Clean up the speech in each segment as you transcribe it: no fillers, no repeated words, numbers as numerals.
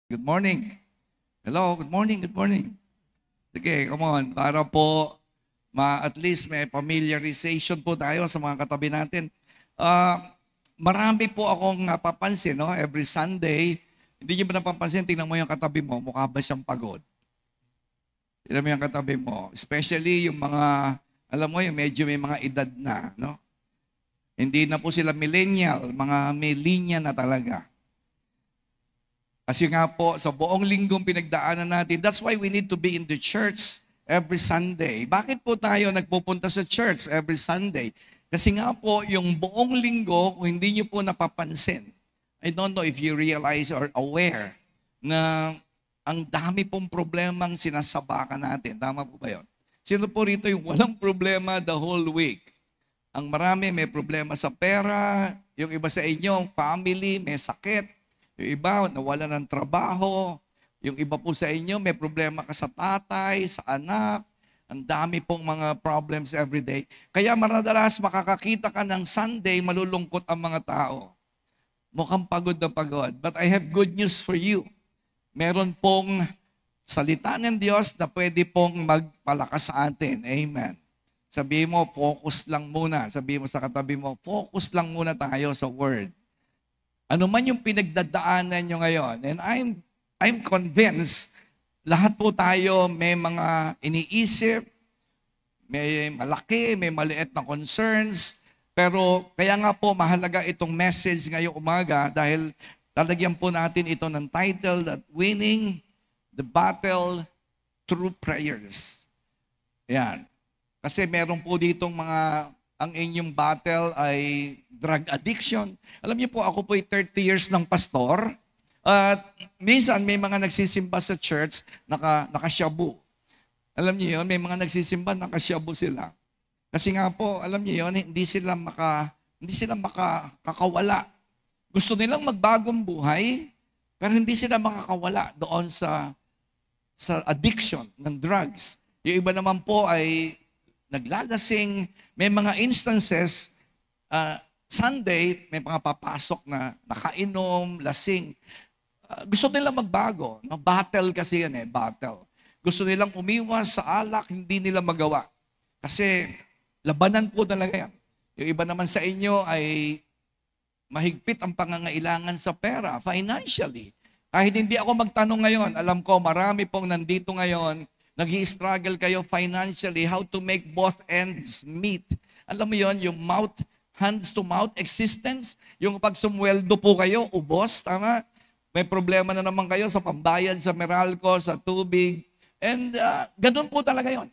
Good morning. Hello, good morning, good morning. Sige, come on. Para po, at least may familiarization po tayo sa mga katabi natin. Marami po akong napapansin, no? Every Sunday, hindi niyo ba napapansin, tingnan mo yung katabi mo, mukha ba siyang pagod? Tingnan mo yung katabi mo. Especially yung mga, alam mo yung medyo may mga edad na, no? Hindi na po sila millennial, mga may linya na talaga. Kasi nga po, sa buong linggong pinagdaanan natin, that's why we need to be in the church every Sunday. Bakit po tayo nagpupunta sa church every Sunday? Kasi nga po, yung buong linggo, kung hindi nyo po napapansin, I don't know if you realize or aware na ang dami pong problemang sinasabakan natin. Tama po ba yun? Sino po rito yung walang problema the whole week? Ang marami may problema sa pera, yung iba sa inyo, family, may sakit, yung iba, nawala ng trabaho. Yung iba po sa inyo, may problema ka sa tatay, sa anak. Ang dami pong mga problems every day. Kaya madalas makakakita ka ng Sunday, malulungkot ang mga tao. Mukhang pagod na pagod. But I have good news for you. Meron pong salita ng Diyos na pwede pong magpalakas sa atin. Amen. Sabihin mo, focus lang muna. Sabihin mo sa katabi mo, focus lang muna tayo sa Word. Ano man yung pinagdadaanan nyo ngayon. And I'm convinced, lahat po tayo may mga iniisip, may malaki, may maliit na concerns. Pero kaya nga po mahalaga itong message ngayong umaga dahil lalagyan po natin ito ng title that Winning the Battle Through Prayers. Yan. Kasi meron po ditong mga, ang inyong battle ay drug addiction. Alam niyo po, ako po ay 30 years ng pastor. At minsan may mga nagsisimba sa church, nakasyabu. Alam niyo yun, may mga nagsisimba, nakasyabu sila. Kasi nga po, alam niyo yun, hindi sila makakawala. Gusto nilang magbagong buhay, pero hindi sila makakawala doon sa addiction ng drugs. Yung iba naman po ay naglalasing. May mga instances, Sunday, may mga papasok na nakainom, lasing. Gusto nilang magbago. No? Battle kasi yan battle. Gusto nilang umiwas sa alak, hindi nila magawa. Kasi labanan po talaga yan. Yung iba naman sa inyo ay mahigpit ang pangangailangan sa pera, financially. Kahit hindi ako magtanong ngayon, alam ko marami pong nandito ngayon, nag-i-struggle kayo financially, how to make both ends meet. Alam mo yon, yung hands-to-mouth existence, yung pag sumweldo po kayo, ubos, tama? May problema na naman kayo sa pambayad sa Meralco, sa tubig, and ganun po talaga yon.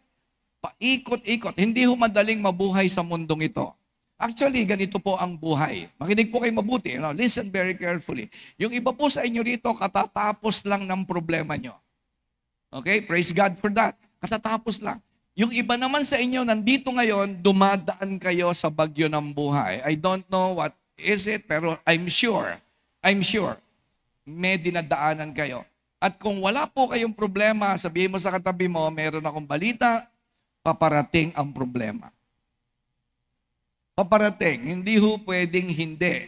Paikot-ikot, hindi ho madaling mabuhay sa mundong ito. Actually, ganito po ang buhay. Makinig po kayo mabuti, listen very carefully. Yung iba po sa inyo rito, katatapos lang ng problema nyo. Okay? Praise God for that. Katatapos lang. Yung iba naman sa inyo, nandito ngayon, dumadaan kayo sa bagyo ng buhay. I don't know what is it, pero I'm sure, may dinadaanan kayo. At kung wala po kayong problema, sabihin mo sa katabi mo, meron akong balita, paparating ang problema. Paparating, hindi ho pwedeng hindi.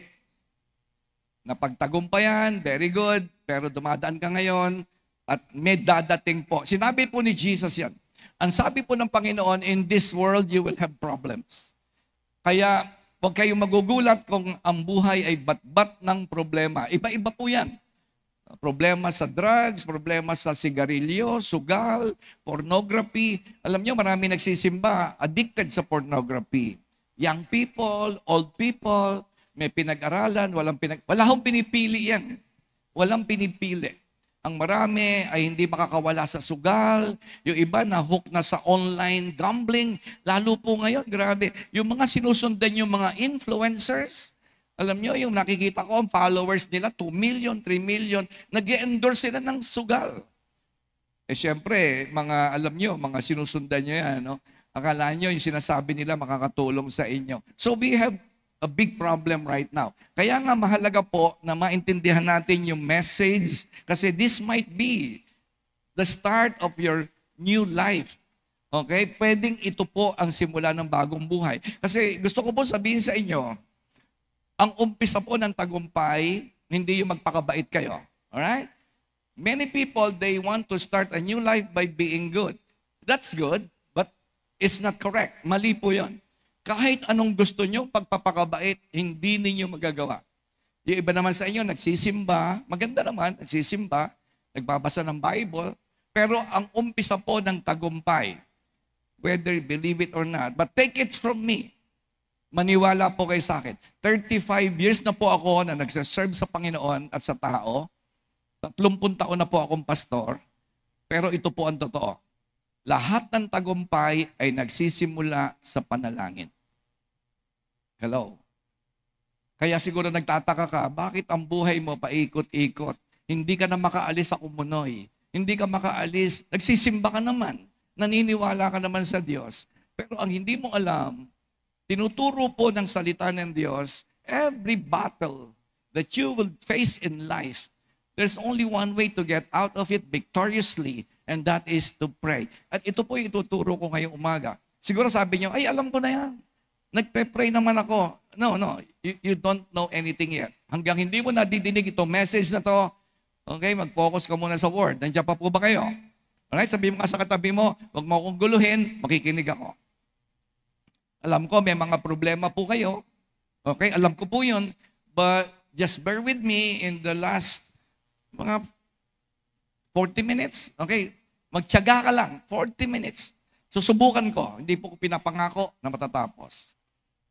Napagtagumpayan, very good, pero dumadaan ka ngayon, at may dadating po. Sinabi po ni Jesus yan. Ang sabi po ng Panginoon, in this world you will have problems. Kaya huwag kayong magugulat kung ang buhay ay bat-bat ng problema. Iba-iba po yan. Problema sa drugs, problema sa sigarilyo, sugal, pornography. Alam niyo, marami nagsisimba, addicted sa pornography. Young people, old people, may pinag-aralan, wala hong pinipili yan. Walang pinipili. Ang marami ay hindi makakawala sa sugal. Yung iba na hook na sa online gambling. Lalo po ngayon, grabe. Yung mga sinusundan yung mga influencers, alam nyo, yung nakikita ko, ang followers nila, 2 million, 3 million, nag-endorse sila ng sugal. Siyempre, alam nyo, mga sinusundan nyo yan, no? Akala nyo, yung sinasabi nila makakatulong sa inyo. So we have a big problem right now. Kaya nga mahalaga po na maintindihan natin yung message kasi this might be the start of your new life. Okay? Pwedeng ito po ang simula ng bagong buhay. Kasi gusto ko po sabihin sa inyo, ang umpisa po ng tagumpay, hindi yung magpakabait kayo. Alright? Many people, they want to start a new life by being good. That's good, but it's not correct. Mali po yun. Kahit anong gusto nyo, pagpapakabait, hindi ninyo magagawa. Yung iba naman sa inyo, nagsisimba, maganda naman, nagsisimba, nagbabasa ng Bible, pero ang umpisa po ng tagumpay, whether you believe it or not, but take it from me, maniwala po kayo sa akin. 35 years na po ako na nagsaserve sa Panginoon at sa tao, 30 taon na po akong pastor, pero ito po ang totoo. Lahat ng tagumpay ay nagsisimula sa panalangin. Hello? Kaya siguro nagtataka ka, bakit ang buhay mo paikot-ikot? Hindi ka na makaalis sa kumunoy. Hindi ka makaalis. Nagsisimba ka naman. Naniniwala ka naman sa Diyos. Pero ang hindi mo alam, tinuturo po ng salita ng Diyos, every battle that you will face in life, there's only one way to get out of it victoriously, and that is to pray. At ito po yung ituturo ko ngayong umaga. Siguro sabi niyo, ay alam ko na yan. Nagpe-pray naman ako. No, you don't know anything yet. Hanggang hindi mo nadidinig itong message na to, okay, mag-focus ka muna sa word. Nandiyan pa po ba kayo? Alright, sabi mo nga sa katabi mo, huwag mo akong guluhin, makikinig ako. Alam ko, may mga problema po kayo. Okay, alam ko po yun. But just bear with me in the last mga 40 minutes. Okay, magtiyaga ka lang, 40 minutes. Susubukan ko, hindi po ko pinapangako na matatapos.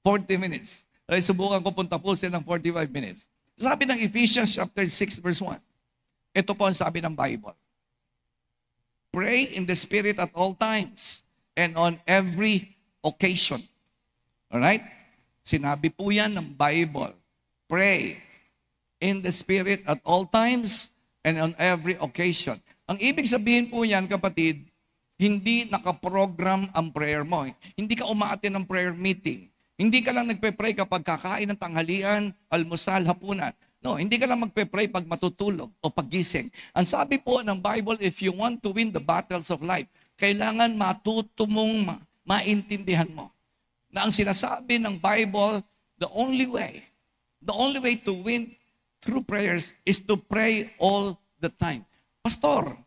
40 minutes. Okay, subukan ko pong tapusin ng 45 minutes. Sabi ng Ephesians chapter 6 verse 1. Ito po ang sabi ng Bible. Pray in the Spirit at all times and on every occasion. Alright? Sinabi po yan ng Bible. Pray in the Spirit at all times and on every occasion. Ang ibig sabihin po yan, kapatid, hindi nakaprogram ang prayer mo. Hindi ka umaattend ng prayer meeting. Hindi ka lang nagpe-pray kapag kakain ng tanghalian, almusal, hapunan. No, hindi ka lang magpe-pray pag matutulog o paggising. Ang sabi po ng Bible, if you want to win the battles of life, kailangan matuto mong maintindihan mo na ang sinasabi ng Bible, the only way to win through prayers is to pray all the time. Pastor,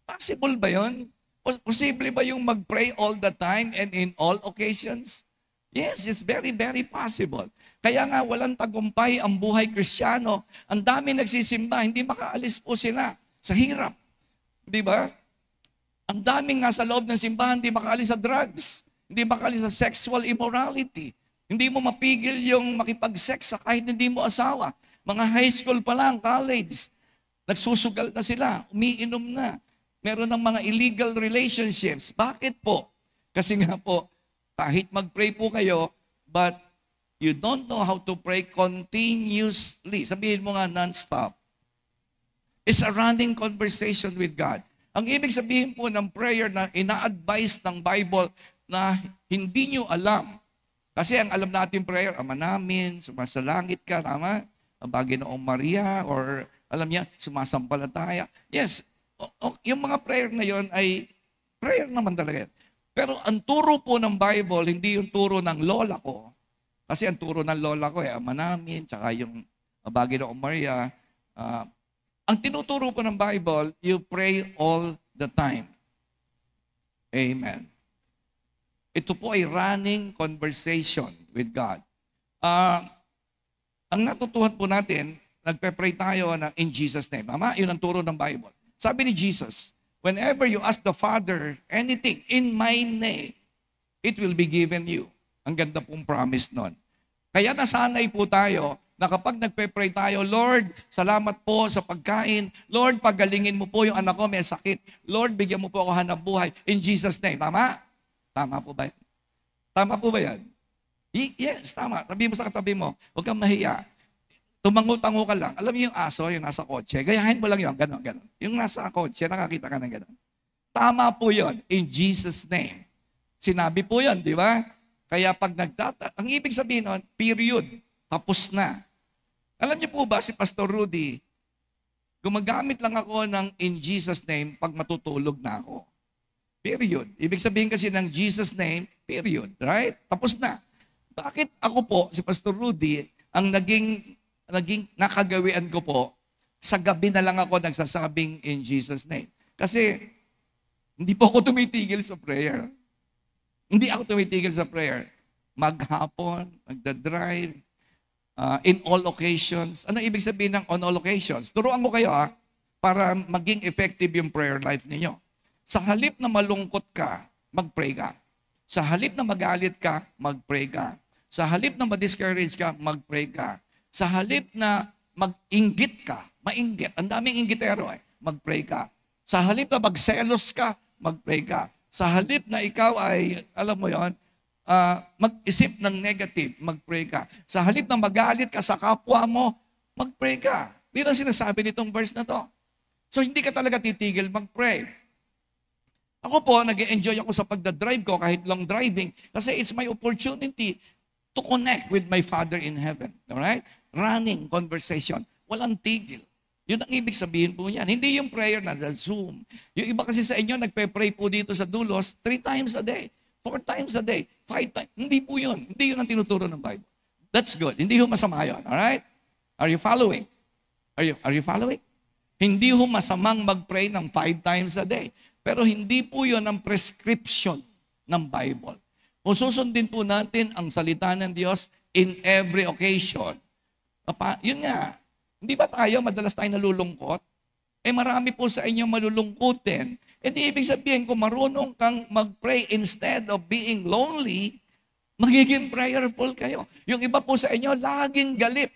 possible ba yun? Posible ba yung mag-pray all the time and in all occasions? Yes, it's very, very possible. Kaya nga walang tagumpay ang buhay Kristiyano. Ang dami nagsisimba, hindi makaalis po sila sa hirap. Di ba? Ang daming nga sa loob ng simbahan, hindi makaalis sa drugs. Hindi makaalis sa sexual immorality. Hindi mo mapigil yung makipag-sex sa kahit hindi mo asawa. Mga high school pa lang, college, nagsusugal na sila, umiinom na. Meron ng mga illegal relationships. Bakit po? Kasi nga po, kahit mag-pray po kayo, but you don't know how to pray continuously. Sabihin mo nga non-stop. It's a running conversation with God. Ang ibig sabihin po ng prayer na ina-advise ng Bible na hindi nyo alam. Kasi ang alam natin prayer, Ama namin, sumasalangit ka, tama? Ang Panginoong Maria, or alam niya, sumasampalataya. Yes, yung mga prayer na yon ay prayer naman talaga. Pero ang turo po ng Bible, hindi yung turo ng lola ko. Kasi ang turo ng lola ko, Ama namin, tsaka yung Panginoong Maria. Ang tinuturo po ng Bible, you pray all the time. Amen. Ito po ay running conversation with God. Ang natutuhan po natin, nagpe-pray tayo na in Jesus' name. Tama? Yun ang turo ng Bible. Sabi ni Jesus, whenever you ask the Father anything in my name, it will be given you. Ang ganda pong promise nun. Kaya nasanay po tayo na kapag nagpe-pray tayo, Lord, salamat po sa pagkain. Lord, pagalingin mo po yung anak ko may sakit. Lord, bigyan mo po ako hanap buhay. In Jesus' name. Tama? Tama po ba yan? Tama po ba yan? Yes, tama. Sabi mo sa katabi mo, huwag kang mahiya. Tumango-tango ka lang. Alam mo yung aso, yung nasa kotse, gayahin mo lang yun, gano'n, gano'n. Yung nasa kotse, nakakita ka ng gano'n. Tama po yun, in Jesus' name. Sinabi po yun, di ba? Kaya pag ang ibig sabihin nun, period, tapos na. Alam niyo po ba, si Pastor Rudy, gumagamit lang ako ng in Jesus' name pag matutulog na ako. Period. Ibig sabihin kasi ng Jesus' name, period. Right? Tapos na. Bakit ako po, si Pastor Rudy, ang naging nakagawian ko po, Sa gabi na lang ako nagsasabing in Jesus' name. Kasi hindi po ako tumitigil sa prayer. Hindi ako tumitigil sa prayer. Maghapon, magdadrive, in all occasions. Ano ibig sabihin ng on all occasions? Turuan ko kayo para maging effective yung prayer life ninyo. Sa halip na malungkot ka, mag-pray ka. Sa halip na magalit ka, mag-pray ka. Sa halip na ma-discourage ka, mag-pray ka. Sa halip na mag-inggit ka, mainggit, ang daming inggitero mag-pray ka. Sa halip na magselos ka, mag-pray ka. Sa halip na ikaw ay, alam mo yon, mag-isip ng negative, mag-pray ka. Sa halip na magalit ka sa kapwa mo, mag-pray ka. Yun ang sinasabi nitong verse na to. So hindi ka talaga titigil mag-pray. Ako po, nag-enjoy ako sa pagdadrive ko kahit long driving kasi it's my opportunity to connect with my Father in heaven. Alright? Running conversation. Walang tigil. Yun ang ibig sabihin po niyan. Hindi yung prayer na sa Zoom. Yung iba kasi sa inyo, nagpe-pray po dito sa Dulos 3 times a day, 4 times a day, 5 times. Hindi po yun. Hindi yun ang tinuturo ng Bible. That's good. Hindi ho masama yun. Alright? Are you following? Are you following? Hindi ho masamang mag-pray ng 5 times a day. Pero hindi po yun ang prescription ng Bible. Kung susundin po natin ang salita ng Diyos in every occasion, yun nga, hindi ba madalas tayo nalulungkot? Marami po sa inyo malulungkutin. Di ibig sabihin, kung marunong kang mag-pray instead of being lonely, magiging prayerful kayo. Yung iba po sa inyo, laging galit.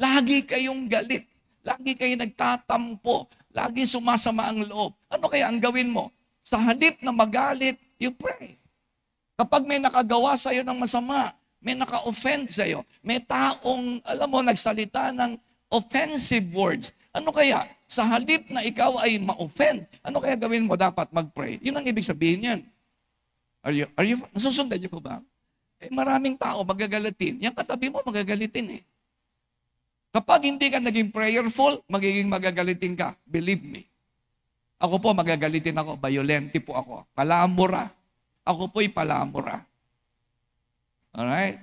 Lagi kayong galit. Lagi kayo nagtatampo. Lagi sumasama ang loob. Ano kaya ang gawin mo? Sa halip na magalit, you pray. Kapag may nakagawa sa'yo ng masama, may naka-offend sa'yo, may taong, alam mo, nagsalita ng offensive words, ano kaya? Sa halip na ikaw ay ma-offend, ano kaya gawin mo? Dapat mag-pray. Yun ang ibig sabihin yan. Nasusundan niyo po ba? Maraming tao magagalitin. Yung katabi mo magagalitin Kapag hindi ka naging prayerful, magiging magagalitin ka. Believe me. Ako po, magagalitin ako. Violente po ako. Palamura. Ako po'y palamura. Alright?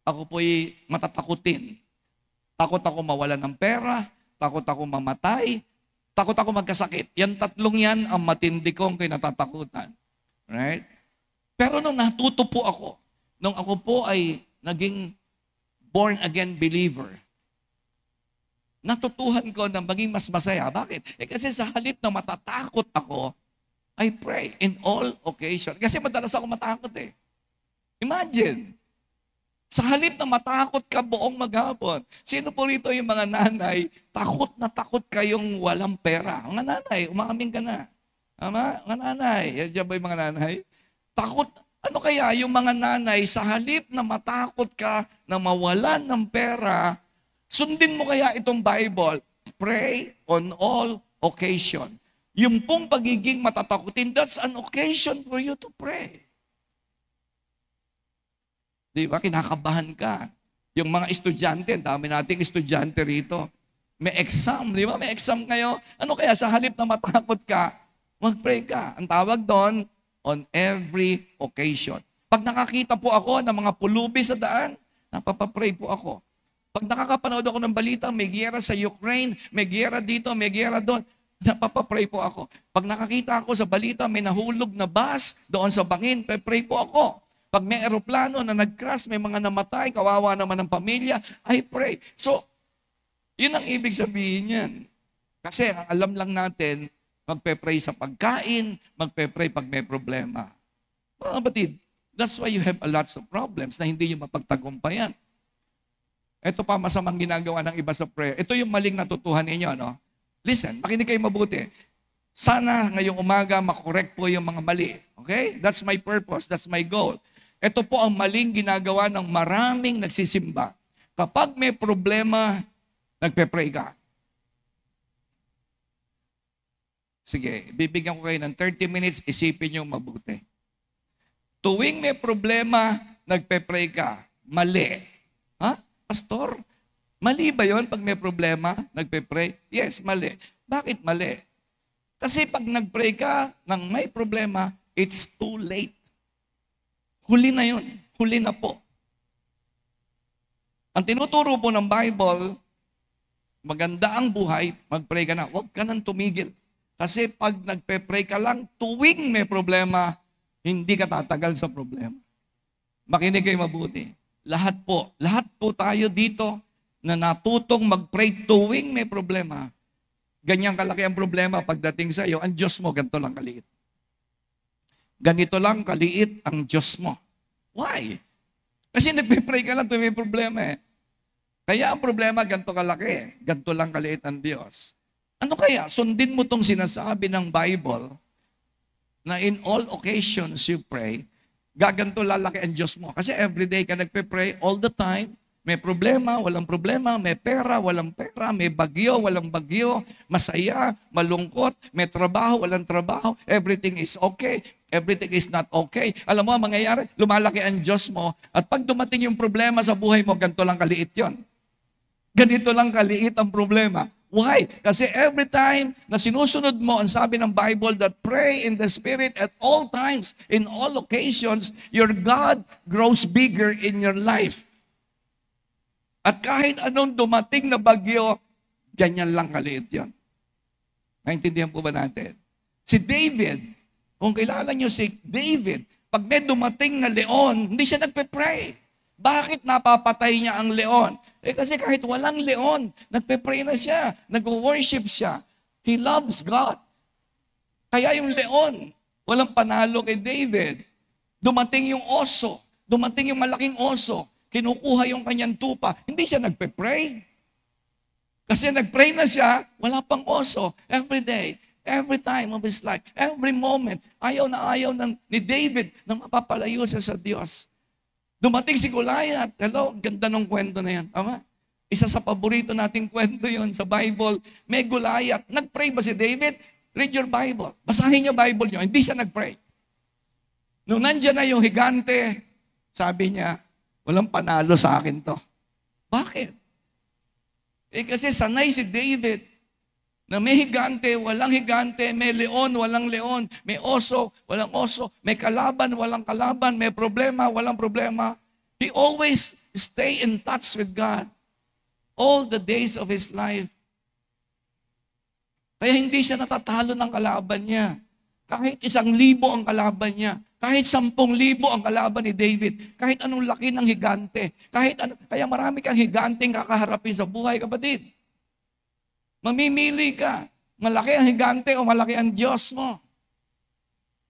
Ako po'y matatakutin. Takot ako mawalan ng pera. Takot ako mamatay. Takot ako magkasakit. Yan tatlong yan ang matindi kong kinatatakutan. Right? Pero nung natuto po ako, nung ako po ay naging born again believer, natutuhan ko na maging mas masaya. Bakit? Kasi sa halip na matatakot ako, I pray in all occasion. Kasi madalas ako matakot Imagine, sa halip na matakot ka buong maghapon, sino po rito yung mga nanay, takot na takot kayong walang pera? Mga nanay, umamin ka na. Ama? Mga nanay, yan ba yung mga nanay? Takot, ano kaya yung mga nanay, sa halip na matakot ka na mawalan ng pera, sundin mo kaya itong Bible, pray on all occasion. Yung pong pagiging matatakutin, that's an occasion for you to pray. Di ba? Kinakabahan ka. Yung mga estudyante, dami nating estudyante rito. May exam, di ba? May exam kayo. Ano kaya sa halip na matakot ka, mag-pray ka. Ang tawag doon, on every occasion. Pag nakakita po ako ng mga pulubi sa daan, napapapray po ako. Pag nakakapanood ako ng balita, may giyera sa Ukraine, may giyera dito, may giyera doon, napapapray po ako. Pag nakakita ako sa balita, may nahulog na bus doon sa bangin, pray po ako. Pag may eroplano na nag-crash, may mga namatay, kawawa naman ng pamilya, I pray. So, yun ang ibig sabihin yan. Kasi alam lang natin, magpe-pray sa pagkain, magpe-pray pag may problema. Mga kapatid, that's why you have a lots of problems na hindi nyo mapagtagumpayan. Ito pa masamang ginagawa ng iba sa prayer. Ito yung maling natutuhan ninyo, no? Listen, makinig kayo mabuti. Sana ngayong umaga makorek po yung mga mali. Okay? That's my purpose. That's my goal. Ito po ang maling ginagawa ng maraming nagsisimba. Kapag may problema, nagpe-pray ka. Sige, bibigyan ko kayo ng 30 minutes, isipin nyo mabuti. Tuwing may problema, nagpe-pray ka. Mali. Ha? Pastor, mali ba yon pag may problema, nagpe-pray? Yes, mali. Bakit mali? Kasi pag nag-pray ka ng may problema, it's too late. Huli na yun. Huli na po. Ang tinuturo po ng Bible, maganda ang buhay, mag-pray ka na. Huwag ka nang tumigil. Kasi pag nagpe-pray ka lang, tuwing may problema, hindi ka tatagal sa problema. Makinig kayo mabuti. Lahat po tayo dito na natutong mag-pray tuwing may problema. Ganyang kalaki ang problema pagdating sa iyo, ang Diyos mo ganito lang kaliit. Ganito lang kaliit ang Diyos mo. Why? Kasi nagpe-pray ka lang tuwing may problema eh. Kaya ang problema ganito kalaki, ganito lang kaliit ang Diyos. Ano kaya? Sundin mo tong sinasabi ng Bible na in all occasions you pray, gaganto lalaki ang Diyos mo. Kasi everyday ka nagpe-pray all the time. May problema, walang problema, may pera, walang pera, may bagyo, walang bagyo, masaya, malungkot, may trabaho, walang trabaho, everything is okay, everything is not okay. Alam mo, ang mangyayari, lumalaki ang Diyos mo, at pag dumating yung problema sa buhay mo, ganito lang kaliit yon. Ganito lang kaliit ang problema. Why? Kasi every time na sinusunod mo, ang sabi ng Bible, that pray in the Spirit at all times, in all occasions, your God grows bigger in your life. At kahit anong dumating na bagyo, ganyan lang kaliit yun. Naintindihan po ba natin? Si David, kung kilala nyo si David, pag may dumating na leon, hindi siya nagpe-pray. Bakit napapatay niya ang leon? Kasi kahit walang leon, nagpe-pray na siya, nag-worship siya. He loves God. Kaya yung leon, walang panalo kay David. Dumating yung oso, dumating yung malaking oso, kinukuha yung kanyang tupa, hindi siya nagpe-pray. Kasi nag-pray na siya, wala pang oso. Every day, every time of his life, every moment, ayaw ni David na mapapalayo siya sa Diyos. Dumating si Goliath. Hello, ganda ng kwento na yan. Tama? Isa sa paborito nating kwento yon sa Bible. May Goliath. Nag-pray ba si David? Read your Bible. Basahin niyo Bible niyo. Hindi siya nag-pray. Nung nandiyan na yung higante, sabi niya, walang panalo sa akin to. Bakit? Kasi sanay si David na may higante, walang higante, may leon, walang leon, may oso, walang oso, may kalaban, walang kalaban, may problema, walang problema. He always stay in touch with God all the days of his life. Kaya hindi siya natatalo ng kalaban niya. Kahit 1,000 ang kalaban niya, kahit 10,000 ang kalaban ni David, kahit anong laki ng higante, kaya marami kang higanteng kakaharapin sa buhay, kapatid. Mamimili ka, malaki ang higante o malaki ang Diyos mo.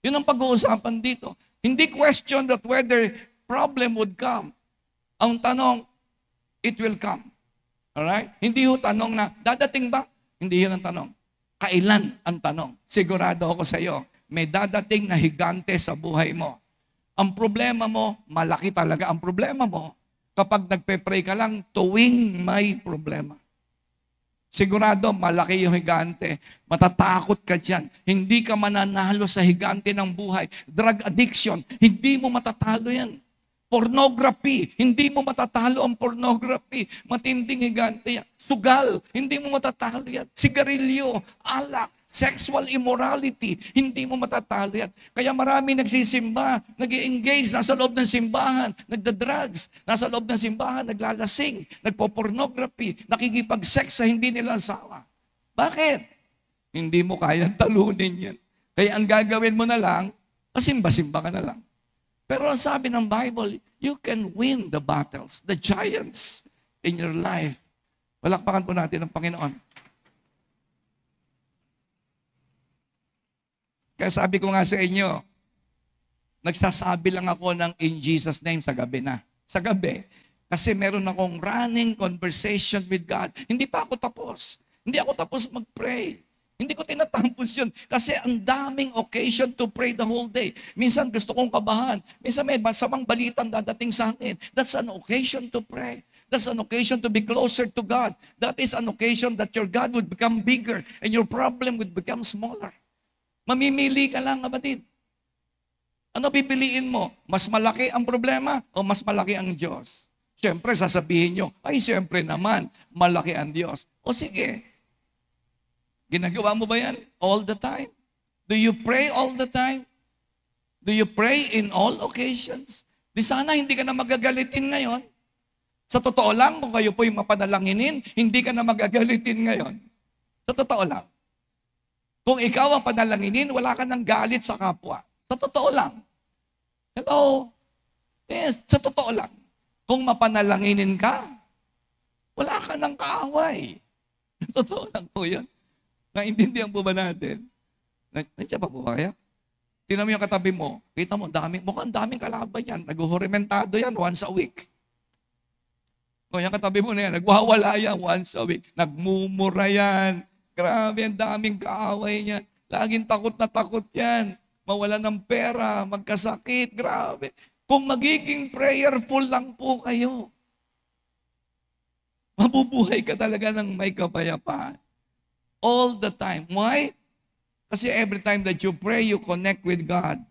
Yun ang pag-uusapan dito. Hindi question that whether problem would come. Ang tanong, it will come. Alright? Hindi ho tanong na, dadating ba? Hindi yun ang tanong. Kailan ang tanong? Sigurado ako sa iyo, may dadating na higante sa buhay mo. Ang problema mo, malaki talaga ang problema mo kapag nagpe-pray ka lang tuwing may problema. Sigurado, malaki yung higante. Matatakot ka dyan. Hindi ka mananalo sa higante ng buhay. Drug addiction, hindi mo matatalo yan. Pornography, hindi mo matatalo ang pornography. Matinding higante yan. Sugal, hindi mo matatalo yan. Sigarilyo, alak, sexual immorality, hindi mo matatalo yan. Kaya marami nagsisimba, nag-i-engage, nasa loob ng simbahan, nagda-drugs, nasa loob ng simbahan, naglalasing, nagpo-pornography, nakikipag-sex sa hindi nila asawa. Bakit? Hindi mo kayang talunin yan. Kaya ang gagawin mo na lang, pasimba-simba ka na lang. Pero ang sabi ng Bible, you can win the battles, the giants in your life. Palakpakan po natin ang Panginoon. Kaya sabi ko nga sa inyo, nagsasabi lang ako ng in Jesus' name sa gabi na. Sa gabi. Kasi meron akong running conversation with God. Hindi pa ako tapos. Hindi ako tapos mag-pray. Hindi ko tinatampos yun. Kasi ang daming occasion to pray the whole day. Minsan gusto kong kabahan. Minsan may masamang balitang dadating sa akin. That's an occasion to pray. That's an occasion to be closer to God. That is an occasion that your God would become bigger and your problem would become smaller. Mamimili ka lang, kapatid. Ano pipiliin mo? Mas malaki ang problema o mas malaki ang Diyos? Siyempre, sasabihin nyo, ay siyempre naman, malaki ang Diyos. O sige, ginagawa mo ba yan all the time? Do you pray all the time? Do you pray in all occasions? Di sana hindi ka na magagalitin ngayon. Sa totoo lang, kung kayo po'y mapanalanginin, hindi ka na magagalitin ngayon. Sa totoo lang. Kung ikaw ang panalanginin, wala ka ng galit sa kapwa. Sa totoo lang. Hello? Yes, sa totoo lang. Kung mapanalanginin ka, wala ka ng kaaway. Sa totoo lang po yan. Naintindihan po ba natin? Nandiyan pa po ba kaya? Tingnan mo yung katabi mo. Kita mo, mukhang daming kalaban yan. Nag-hurimentado yan once a week. O yung katabi mo na yan, nagwawala yan once a week. Nagmumura yan. Grabe, ang daming kaaway niyan. Laging takot na takot yan. Mawala ng pera, magkasakit, grabe. Kung magiging prayerful lang po kayo, mabubuhay ka talaga ng may kapayapaan. All the time. Why? Kasi every time that you pray, you connect with God.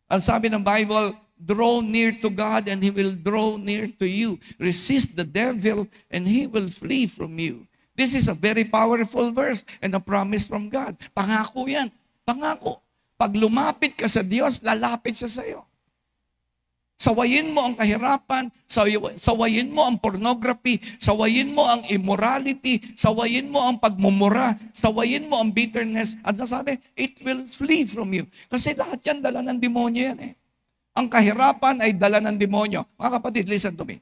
Ang sabi ng Bible, draw near to God and He will draw near to you. Resist the devil and He will flee from you. This is a very powerful verse and a promise from God. Pangako yan. Pangako. Pag lumapit ka sa Diyos, lalapit siya sa iyo. Sawayin mo ang kahirapan, sawayin mo ang pornography, sawayin mo ang immorality, sawayin mo ang pagmumura, sawayin mo ang bitterness. At nasabi, it will flee from you. Kasi lahat yan dala ng demonyo yan eh. Ang kahirapan ay dala ng demonyo. Mga kapatid, listen to me.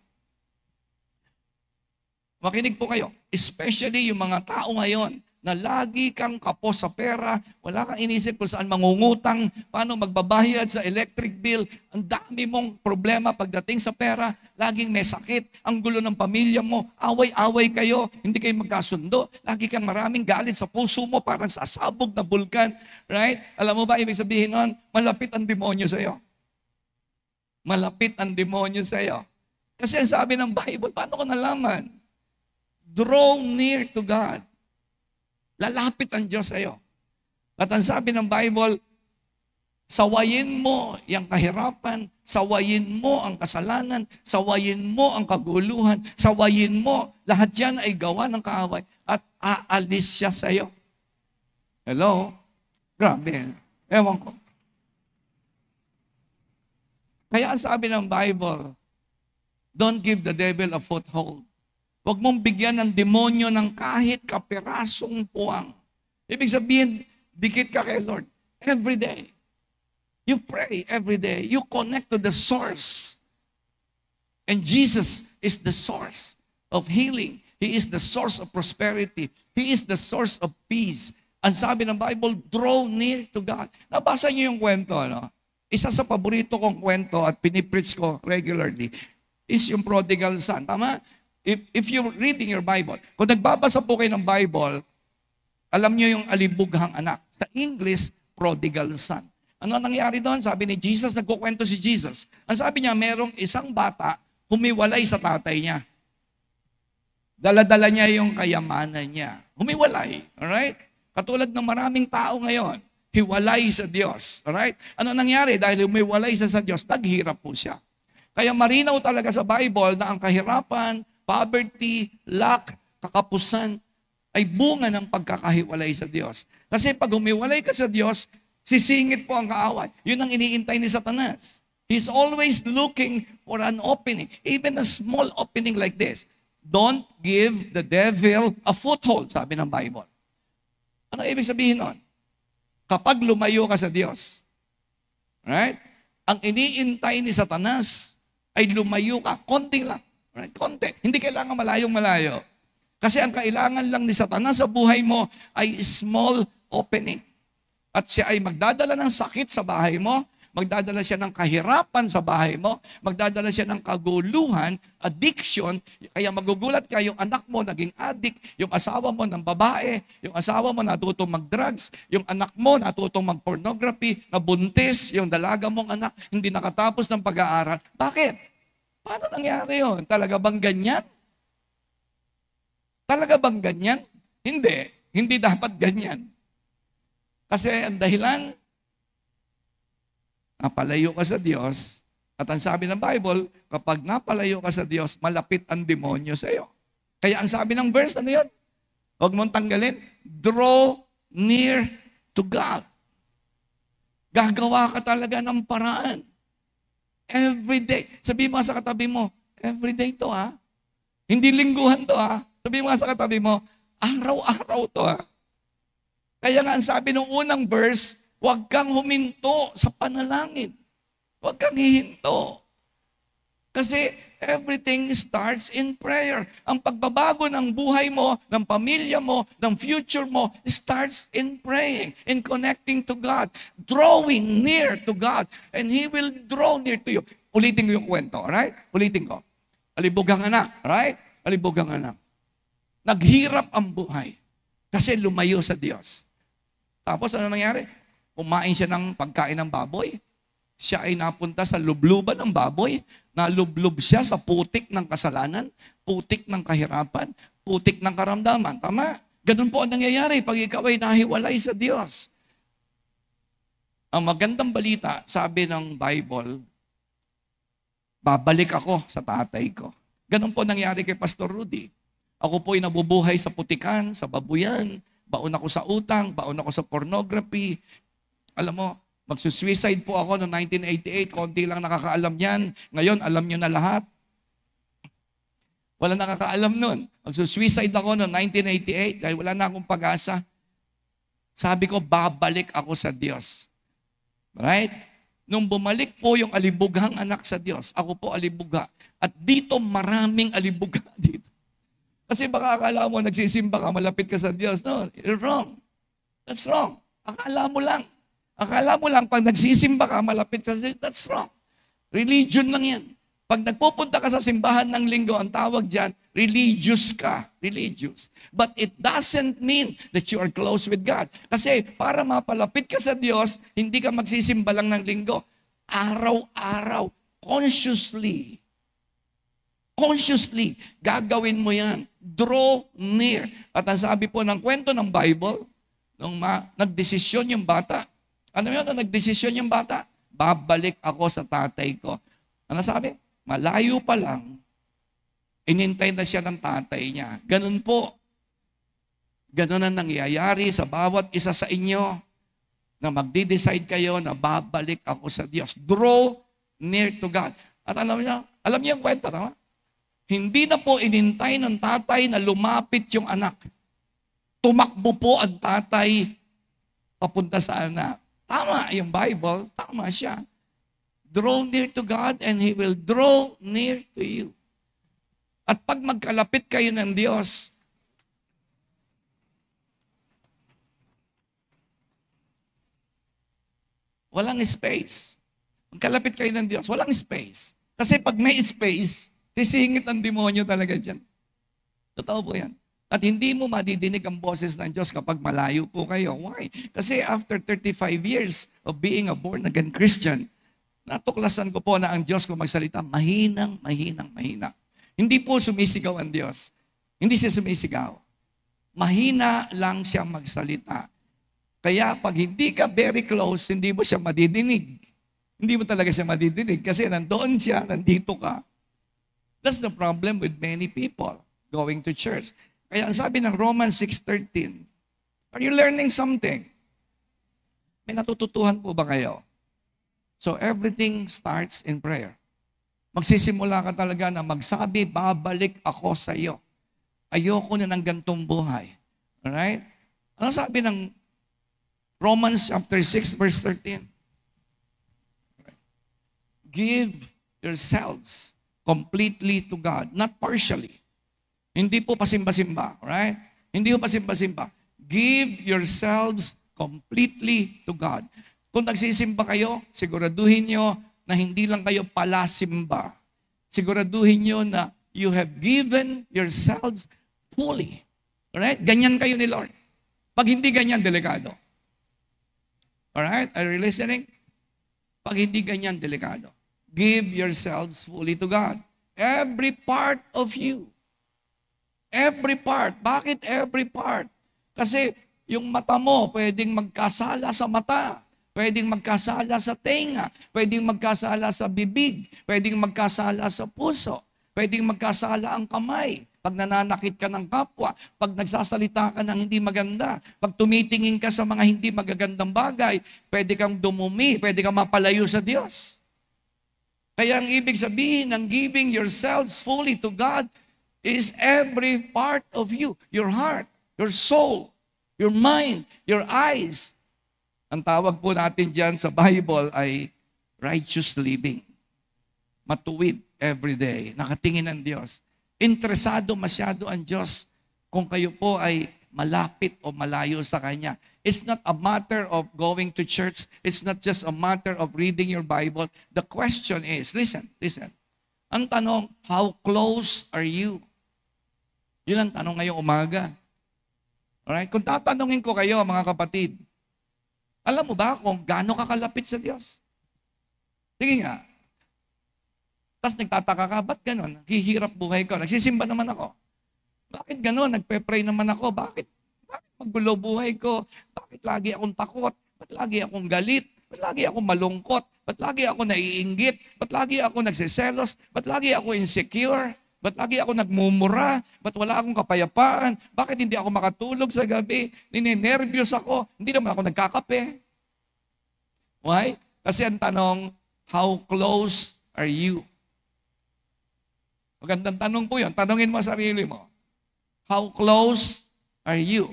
Makinig po kayo. Especially yung mga tao ngayon na lagi kang kapos sa pera, wala kang inisip kung saan mangungutang, paano magbabayad sa electric bill, ang dami mong problema pagdating sa pera, laging may sakit, ang gulo ng pamilya mo, away-away kayo, hindi kayo magkasundo, lagi kang maraming galit sa puso mo, parang sasabog na bulkan, right? Alam mo ba, ibig sabihin nun, malapit ang demonyo sa iyo. Malapit ang demonyo sa iyo. Kasi ang sabi ng Bible, paano ko nalaman? Draw near to God. Lalapit ang Diyos sa iyo. At ang sabi ng Bible, sawayin mo yung kahirapan, sawayin mo ang kasalanan, sawayin mo ang kaguluhan, sawayin mo, lahat yan ay gawa ng kaaway at aalis siya sa iyo. Hello? Grabe. Ewan ko. Kaya ang sabi ng Bible, don't give the devil a foothold. Huwag mong bigyan ng demonyo ng kahit kapirasong puwang. Ibig sabihin, dikit ka kay Lord. Every day. You pray every day. You connect to the source. And Jesus is the source of healing. He is the source of prosperity. He is the source of peace. Ang sabi ng Bible, draw near to God. Nabasa niyo yung kwento, no? Isa sa paborito kong kwento at pinipreach ko regularly is yung prodigal son. Tama? If you're reading your Bible, kung nagbabasa po kayo ng Bible, alam niyo yung alibughang anak. Sa English, prodigal son. Ano nangyari doon? Sabi ni Jesus, nagkukwento si Jesus. Ang sabi niya, merong isang bata, humiwalay sa tatay niya. Dala-dala niya yung kayamanan niya. Humiwalay. Alright? Katulad ng maraming tao ngayon, hiwalay sa Diyos. Alright? Ano nangyari? Dahil humiwalay sa Diyos, naghirap po siya. Kaya marinaw talaga sa Bible na ang kahirapan, poverty, lack, kakapusan, ay bunga ng pagkakahiwalay sa Diyos. Kasi pag humiwalay ka sa Diyos, sisingit po ang kaaway. Yun ang iniintay ni Satanas. He's always looking for an opening, even a small opening like this. Don't give the devil a foothold, sabi ng Bible. Ano ibig sabihin nun? Kapag lumayo ka sa Diyos, right? Ang iniintay ni Satanas ay lumayo ka, konting lang. Right? Konti. Hindi kailangan malayong-malayo. Kasi ang kailangan lang ni Satanas sa buhay mo ay small opening. At siya ay magdadala ng sakit sa bahay mo, magdadala siya ng kahirapan sa bahay mo, magdadala siya ng kaguluhan, addiction, kaya magugulat ka, yung anak mo naging addict, yung asawa mo ng babae, yung asawa mo natutong mag-drugs, yung anak mo natutong mag-pornography, nabuntis, yung dalaga mong anak, hindi nakatapos ng pag-aaral. Bakit? Paano nangyari yun? Talaga bang ganyan? Talaga bang ganyan? Hindi. Hindi dapat ganyan. Kasi ang dahilan, napalayo ka sa Diyos, at ang sabi ng Bible, kapag napalayo ka sa Diyos, malapit ang demonyo sa iyo. Kaya ang sabi ng verse, ano yun? Huwag mong tanggalin, draw near to God. Gagawa ka talaga ng paraan. Every day. Sabi mo sa katabi mo, Everyday to Hindi lingguhan to Sabi mo nga sa katabi mo, araw-araw to Kaya nga ang sabi ng unang verse, huwag kang huminto sa panalangin. Huwag kang hihinto. Kasi everything starts in prayer. Ang pagbabago ng buhay mo, ng pamilya mo, ng future mo, starts in praying, in connecting to God, drawing near to God, and He will draw near to you. Ulitin ko yung kwento, alright? Ulitin ko. Alibugang anak, right? Alibugang anak. Naghirap ang buhay kasi lumayo sa Diyos. Tapos ano nangyari? Kumain siya ng pagkain ng baboy. Siya ay napunta sa lubluban ng baboy. Nalublob siya sa putik ng kasalanan, putik ng kahirapan, putik ng karamdaman. Tama? Ganun po ang nangyayari pag ikaw ay nahiwalay sa Diyos. Ang magandang balita, sabi ng Bible, babalik ako sa tatay ko. Ganun po nangyari kay Pastor Rudy. Ako po ay nabubuhay sa putikan, sa babuyan, baon ako sa utang, baon ako sa pornography. Alam mo, magsusuicide po ako noong 1988, konti lang nakakaalam yan. Ngayon, alam nyo na lahat. Wala nakakaalam nun. Magsusuicide ako noong 1988 dahil wala na akong pag-asa. Sabi ko, babalik ako sa Diyos. Right? Nung bumalik po yung alibughang anak sa Diyos, ako po alibugha. At dito maraming alibugha dito. Kasi baka akala mo, nagsisimba ka, malapit ka sa Diyos. No, you're wrong. That's wrong. Akala mo lang. Akala mo lang, pag nagsisimba ka, malapit ka sa Diyos. That's wrong. Religion lang yan. Pag nagpupunta ka sa simbahan ng linggo, ang tawag dyan, religious ka. Religious. But it doesn't mean that you are close with God. Kasi para mapalapit ka sa Diyos, hindi ka magsisimba lang ng linggo. Araw-araw, consciously, gagawin mo yan. Draw near. At ang sabi po ng kwento ng Bible, nung nagdesisyon yung bata, ano yun, nung nagdesisyon yung bata, babalik ako sa tatay ko. Ano sabi? Malayo pa lang, inintay na siya ng tatay niya. Ganun po. Ganun ang nangyayari sa bawat isa sa inyo na magde-decide kayo na babalik ako sa Diyos. Draw near to God. At alam niyo yung kwento, no? Hindi na po inintay ng tatay na lumapit yung anak. Tumakbo po ang tatay papunta sa anak. Tama yung Bible, tama siya. Draw near to God and He will draw near to you. At pag magkalapit kayo ng Diyos, walang space. Magkalapit kayo ng Diyos, walang space. Kasi pag may space, sisingit ang demonyo talaga dyan. Totoo po yan. At hindi mo madidinig ang boses ng Diyos kapag malayo po kayo. Why? Kasi after 35 years of being a born-again Christian, natuklasan ko po na ang Diyos kung magsalita, mahina. Hindi po sumisigaw ang Diyos. Hindi siya sumisigaw. Mahina lang siya magsalita. Kaya pag hindi ka very close, hindi mo siya madidinig. Hindi mo talaga siya madidinig kasi nandoon siya, nandito ka. That's the problem with many people going to church. Kaya ang sabi ng Romans 6:13, are you learning something? May natututuhan po ba kayo? So everything starts in prayer. Magsisimula ka talaga na magsabi, babalik ako sa iyo. Ayoko na ng gantong buhay. Alright? Ano sabi ng Romans chapter 6 verse 13? Give yourselves completely to God, not partially. Hindi po pasimba-simba, right? Hindi po pasimba-simba. Give yourselves completely to God. Kung nagsisimba kayo, siguraduhin nyo na hindi lang kayo palasimba. Siguraduhin nyo na you have given yourselves fully. Alright? Ganyan kayo ni Lord. Pag hindi ganyan, delikado. Alright? Are you listening? Pag hindi ganyan, delikado. Give yourselves fully to God. Every part of you. Every part. Bakit every part? Kasi yung mata mo, pwedeng magkasala sa mata. Pwedeng magkasala sa tenga. Pwedeng magkasala sa bibig. Pwedeng magkasala sa puso. Pwedeng magkasala ang kamay. Pag nananakit ka ng kapwa. Pag nagsasalita ka ng hindi maganda. Pag tumitingin ka sa mga hindi magagandang bagay. Pwede kang dumumi. Pwede kang mapalayo sa Diyos. Kaya ang ibig sabihin ng giving yourselves fully to God is every part of you. Your heart, your soul, your mind, your eyes. Ang tawag po natin dyan sa Bible ay righteous living. Matuwid every day. Nakatingin ng Diyos. Interesado masyado ang Diyos kung kayo po ay malapit o malayo sa Kanya. It's not a matter of going to church. It's not just a matter of reading your Bible. The question is, listen. Ang tanong, how close are you? Yun ang tanong ngayong umaga. Alright? Kung tatanungin ko kayo, mga kapatid, alam mo ba kung gaano ka kalapit sa Diyos? Sige nga. Tapos nagtataka ka, ba't ganon? Hihirap buhay ko. Nagsisimba naman ako. Bakit ganon? Nagpe-pray naman ako. Bakit magulo buhay ko? Bakit lagi akong takot? Ba't lagi akong galit? Ba't lagi akong malungkot? Ba't lagi ako naiinggit? Ba't lagi ako nagsiselos? Ba't lagi ako insecure? Ba't lagi ako nagmumura? Ba't wala akong kapayapaan? Bakit hindi ako makatulog sa gabi? Ninenervyos ako? Hindi naman ako nagkakape. Why? Kasi ang tanong, how close are you? Magandang tanong po yun. Tanungin mo sarili mo. How close are you?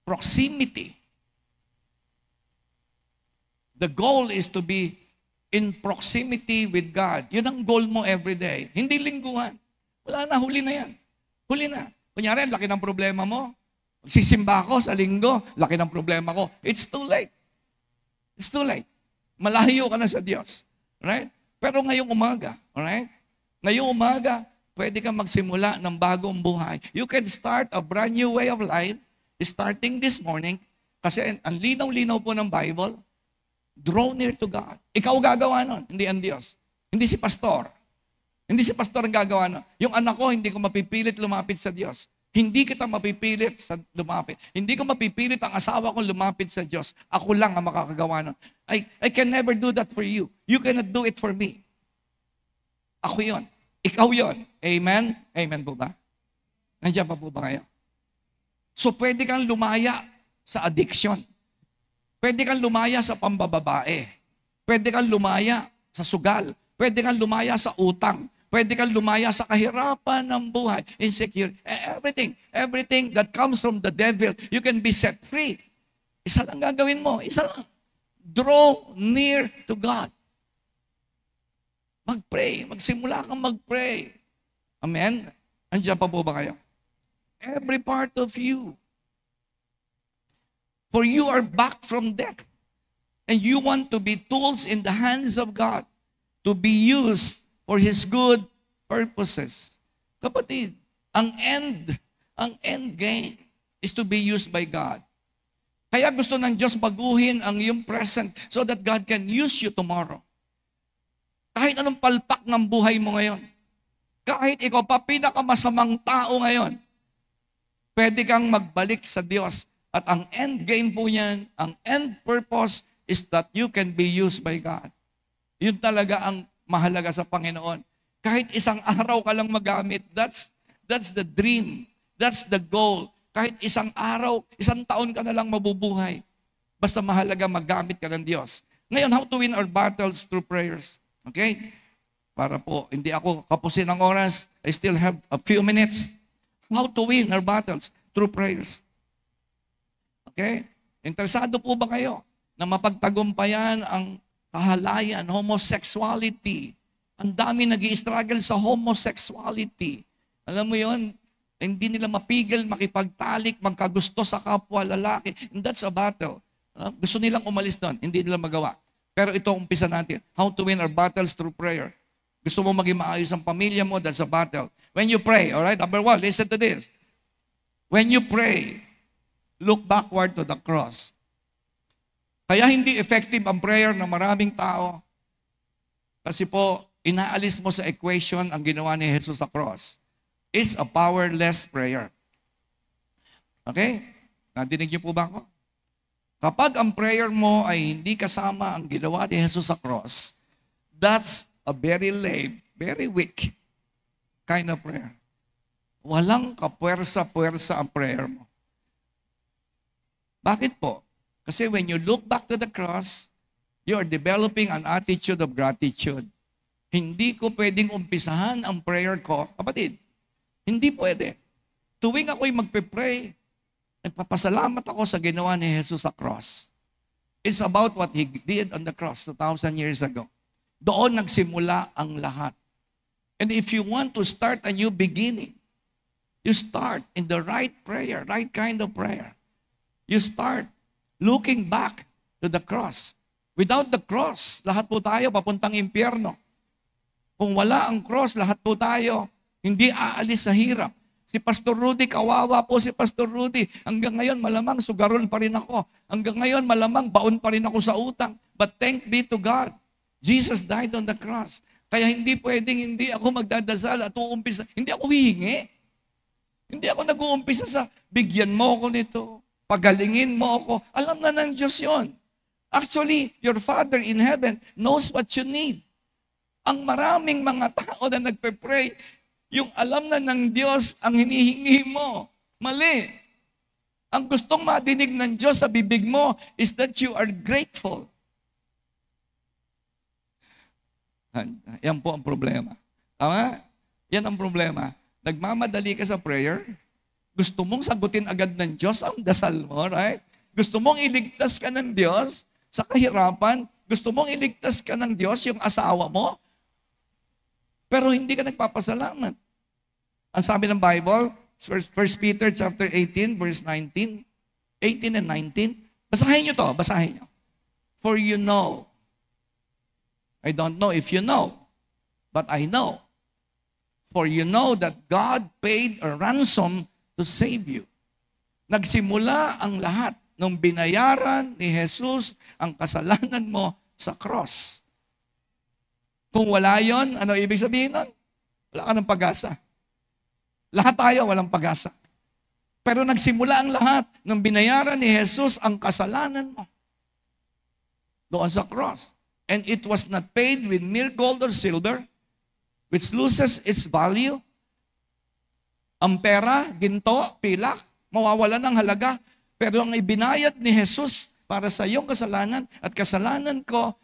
Proximity. The goal is to be in proximity with God. Yun ang goal mo every day. Hindi lingguhan. Wala na, huli na yan. Huli na. Kunyari, laki ng problema mo. Magsisimba ako sa linggo, laki ng problema ko. It's too late. It's too late. Malayo ka na sa Diyos. Right? Pero ngayong umaga, alright? Ngayong umaga, pwede kang magsimula ng bagong buhay. You can start a brand new way of life starting this morning. Kasi ang linaw-linaw po ng Bible, draw near to God. Ikaw gagawa nun, hindi ang Diyos. Hindi si pastor. Hindi si pastor ang gagawa nun. Yung anak ko, hindi ko mapipilit lumapit sa Diyos. Hindi kita mapipilit sa lumapit. Hindi ko mapipilit ang asawa ko lumapit sa Diyos. Ako lang ang makakagawa nun. I can never do that for you. You cannot do it for me. Ako yon. Ikaw yon. Amen? Amen po ba? Nandiyan pa po ba kayo? So pwede kang lumaya sa addiction. Pwede kang lumaya sa pambababae. Pwede kang lumaya sa sugal. Pwede kang lumaya sa utang. Pwede kang lumaya sa kahirapan ng buhay, insecure, everything that comes from the devil, you can be set free. Isa lang gagawin mo, isa lang. Draw near to God. Mag-pray, magsimula kang mag-pray. Amen? Andiyan pa po ba kayo? Every part of you. For you are back from death. And you want to be tools in the hands of God to be used for His good purposes. Kapatid, ang end game is to be used by God. Kaya gusto ng Diyos baguhin ang iyong present so that God can use you tomorrow. Kahit anong palpak ng buhay mo ngayon, kahit ikaw pa pinakamasamang tao ngayon, pwede kang magbalik sa Diyos. At ang end game po niyan, ang end purpose is that you can be used by God. Yun talaga ang mahalaga sa Panginoon. Kahit isang araw ka lang magamit, that's the dream. That's the goal. Kahit isang araw, isang taon ka na lang mabubuhay. Basta mahalaga magamit ka ng Diyos. Ngayon, how to win our battles through prayers. Okay? Para po, hindi ako kapusin ng oras. I still have a few minutes. How to win our battles through prayers. Okay? Interesado po ba kayo na mapagtagumpayan ang kahalayan, homosexuality? Ang dami nag-i-struggle sa homosexuality. Alam mo yon, hindi nila mapigil, makipagtalik, magkagusto sa kapwa lalaki. And that's a battle. Gusto nilang umalis doon, hindi nila magawa. Pero ito, umpisa natin. How to win our battles through prayer. Gusto mo maging maayos ang pamilya mo, that's a battle. When you pray, all right? Number one, listen to this. When you pray, look backward to the cross. Kaya hindi effective ang prayer ng maraming tao. Kasi po, inaalis mo sa equation ang ginawa ni Jesus sa cross. It's a powerless prayer. Okay? Nadinig niyo po ba ako? Kapag ang prayer mo ay hindi kasama ang ginawa ni Jesus sa cross, that's a very lame, very weak kind of prayer. Walang kapuwersa-puwersa ang prayer mo. Bakit po? Kasi when you look back to the cross, You are developing an attitude of gratitude. Hindi ko pwedeng umpisahan ang prayer ko. Kapatid, hindi pwede. Tuwing ako'y magpe-pray, nagpapasalamat ako sa ginawa ni Jesus sa cross. It's about what He did on the cross 2,000 years ago. Doon nagsimula ang lahat. And if you want to start a new beginning, you start in the right prayer, right kind of prayer. You start looking back to the cross. Without the cross, lahat po tayo papuntang impyerno. Kung wala ang cross, lahat po tayo hindi aalis sa hirap. Si Pastor Rudy, kawawa po si Pastor Rudy. Hanggang ngayon, malamang sugarol pa rin ako. Hanggang ngayon, malamang baon pa rin ako sa utang. But thank be to God. Jesus died on the cross. Kaya hindi pwedeng hindi ako magdadasal at uumpisa. Hindi ako hihingi. Hindi ako nag-uumpisa sa bigyan mo ako nito. Pagalingin mo ako. Alam na ng Diyos yon. Actually, your Father in heaven knows what you need. Ang maraming mga tao na nagpe-pray, yung alam na ng Diyos ang hinihingi mo. Mali. Ang gustong madinig ng Diyos sa bibig mo is that you are grateful. Yan po ang problema. Tama? Yan ang problema. Nagmamadali ka sa prayer, gusto mong sagutin agad ng Diyos ang dasal mo, right? Gusto mong iligtas ka ng Diyos sa kahirapan, gusto mong iligtas ka ng Diyos yung asawa mo, pero hindi ka nagpapasalamat. Ang sabi ng Bible, 1 Peter chapter 18, verse 19, 18 and 19, basahin nyo to, basahin nyo. For you know, I don't know if you know, but I know. For you know that God paid a ransom to save you. Nagsimula ang lahat nung binayaran ni Jesus ang kasalanan mo sa cross. Kung wala yon, ano ibig sabihin nun? Wala ka ng pag-asa. Lahat tayo walang pag-asa. Pero nagsimula ang lahat nung binayaran ni Jesus ang kasalanan mo. Doon sa cross. And it was not paid with mere gold or silver, which loses its value. Ang pera, ginto, pilak, mawawala ng halaga. Pero ang ibinayad ni Jesus para sa iyong kasalanan at kasalanan ko,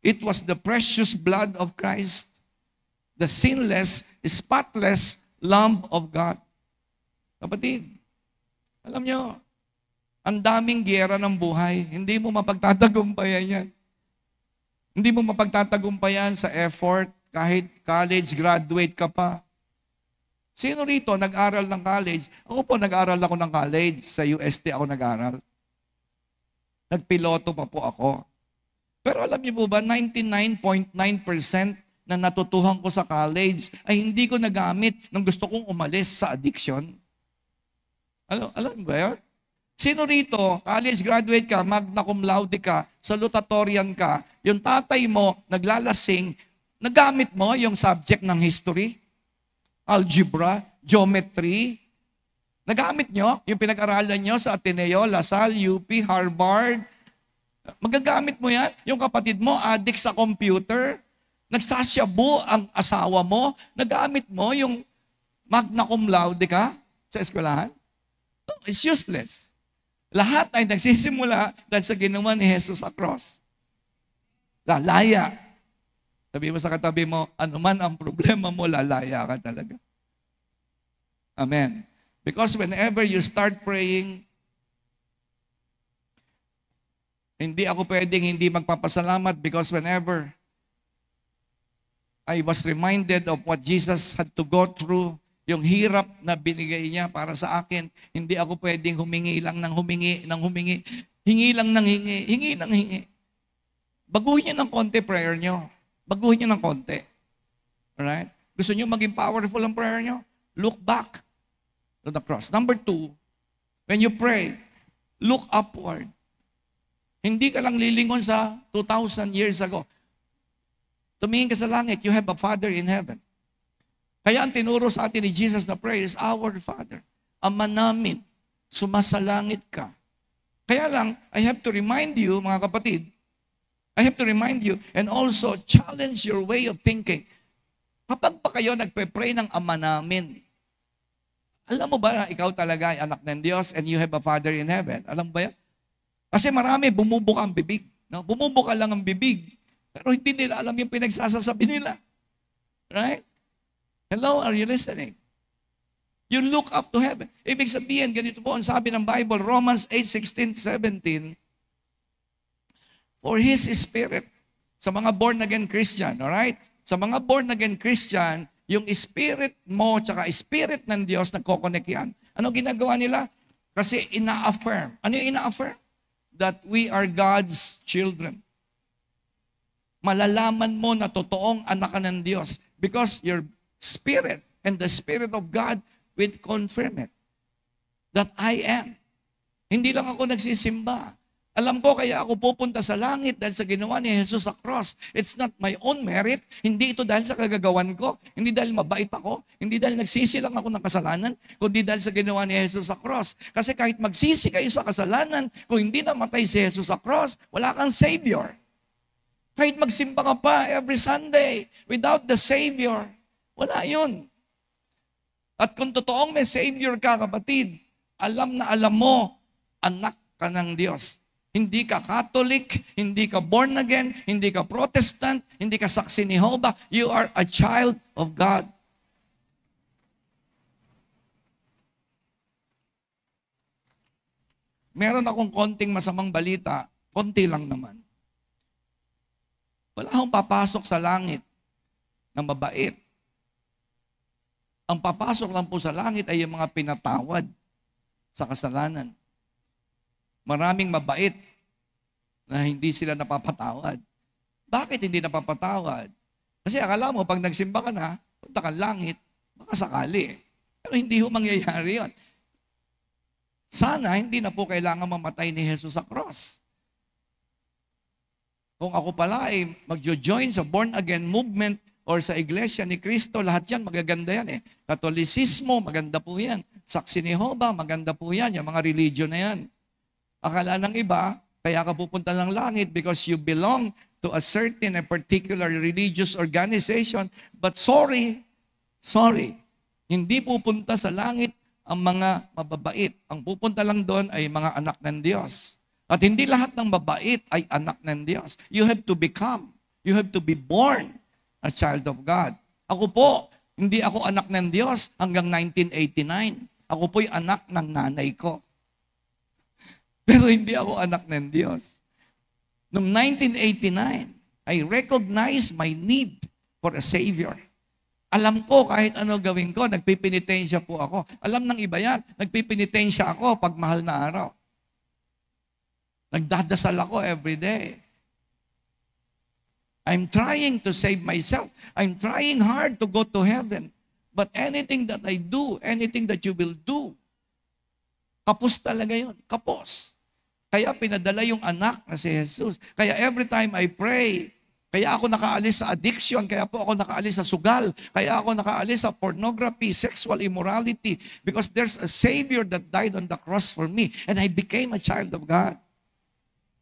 it was the precious blood of Christ, the sinless, spotless Lamb of God. Kapatid, alam nyo, ang daming giyera ng buhay, hindi mo mapagtatagumpayan yan. Hindi mo mapagtatagumpayan sa effort, kahit college graduate ka pa. Sino rito nag-aral ng college? Ako po nag-aral ako ng college. Sa UST ako nag-aral. Nagpiloto pa po ako. Pero alam niyo po ba, 99.9% na natutuhan ko sa college ay hindi ko nagamit nung gusto kong umalis sa addiction. Alam mo ba yun? Sino rito, college graduate ka, magna cum laude ka, salutatorian ka, yung tatay mo naglalasing, nagamit mo yung subject ng history, algebra, geometry, nagamit nyo yung pinag-aralan nyo sa Ateneo, LaSalle, UP, Harvard. Magagamit mo yan. Yung kapatid mo, addict sa computer, nagsasyabu ang asawa mo, nagamit mo yung magna cum laude ka sa eskwelahan. No, it's useless. Lahat ay nagsisimula dahil sa ginawa ni Jesus sa cross. Lalaya. Sabi mo sa katabi mo, ano man ang problema mo, lalaya ka talaga. Amen. Because whenever you start praying, hindi ako pwedeng hindi magpapasalamat because whenever I was reminded of what Jesus had to go through, yung hirap na binigay niya para sa akin, hindi ako pwedeng humingi lang ng humingi, hingi lang ng hingi. Baguhin niyo ng konti prayer niyo. Baguhin niyo ng konti. Alright? Gusto niyo maging powerful ang prayer niyo? Look back to the cross. Number 2, when you pray, look upward. Hindi ka lang lilingon sa 2,000 years ago. Tumingin ka sa langit, you have a Father in heaven. Kaya ang tinuro sa atin ni Jesus na prayer is, Our Father, Ama namin, sumasalangit ka. Kaya lang, I have to remind you, mga kapatid, I have to remind you and also challenge your way of thinking. Kapag pa kayo nagpe-pray ng Ama namin, alam mo ba na ikaw talaga ay anak ng Diyos and you have a Father in heaven? Alam mo ba yan? Kasi marami bumubuka ang bibig. No? Bumubuka lang ang bibig, pero hindi nila alam yung pinagsasasabi nila. Right? Hello, are you listening? You look up to heaven. Ibig sabihin, ganito po ang sabi ng Bible, Romans 8:16-17, for His Spirit, sa mga born-again Christian, alright? Sa mga born-again Christian, yung Spirit mo, tsaka Spirit ng Diyos, nagkoconnect yan. Ano ginagawa nila? Kasi ina-affirm. Ano yung ina-affirm? That we are God's children. Malalaman mo na totoong anak ka ng Diyos because your Spirit and the Spirit of God will confirm it. That I am. Hindi lang ako nagsisimba. Alam ko kaya ako pupunta sa langit dahil sa ginawa ni Jesus sa cross. It's not my own merit. Hindi ito dahil sa kagagawan ko. Hindi dahil mabait ako. Hindi dahil nagsisi lang ako ng kasalanan. Kundi dahil sa ginawa ni Jesus sa cross. Kasi kahit magsisi kayo sa kasalanan, kung hindi namatay si Jesus sa cross, wala kang Savior. Kahit magsimba ka pa every Sunday, without the Savior, wala yun. At kung totoong may Savior ka, kapatid, alam na alam mo, anak ka ng Diyos. Hindi ka Catholic, hindi ka born again, hindi ka Protestant, hindi ka saksi ni Jehovah. You are a child of God. Meron akong konting masamang balita, konti lang naman. Wala akong papasok sa langit na mabait. Ang papasok lang po sa langit ay yung mga pinatawad sa kasalanan. Maraming mabait na hindi sila napapatawad. Bakit hindi napapatawad? Kasi akala mo, pag nagsimba ka na, punta kang langit, baka sakali. Pero hindi ho mangyayari yun. Sana hindi na po kailangan mamatay ni Jesus sa cross. Kung ako pala ay magjo-join sa born-again movement or sa iglesia ni Cristo, lahat yan, magaganda yan eh. Katolisismo, maganda po yan. Saksi ni Jehovah, maganda po yan. Yung mga religion na yan. Akala ng iba, kaya ka pupunta ng langit because you belong to a certain and particular religious organization. But sorry, hindi pupunta sa langit ang mga mababait. Ang pupunta lang doon ay mga anak ng Diyos. At hindi lahat ng mabait ay anak ng Diyos. You have to be born a child of God. Ako po, hindi ako anak ng Diyos hanggang 1989. Ako po'y anak ng nanay ko. Pero hindi ako anak ng Diyos. Noong 1989, I recognized my need for a Savior. Alam ko kahit ano gawin ko, nagpipinitensya po ako. Alam ng iba yan, nagpipinitensya ako pag mahal na araw. Nagdadasal ako every day. I'm trying to save myself. I'm trying hard to go to heaven. But anything that I do, anything that you will do, kapos talaga yun. Kapos. Kaya pinadala yung anak na si Jesus. Kaya every time I pray, kaya ako nakaalis sa addiction, kaya po ako nakaalis sa sugal, kaya ako nakaalis sa pornography, sexual immorality, because there's a Savior that died on the cross for me, and I became a child of God.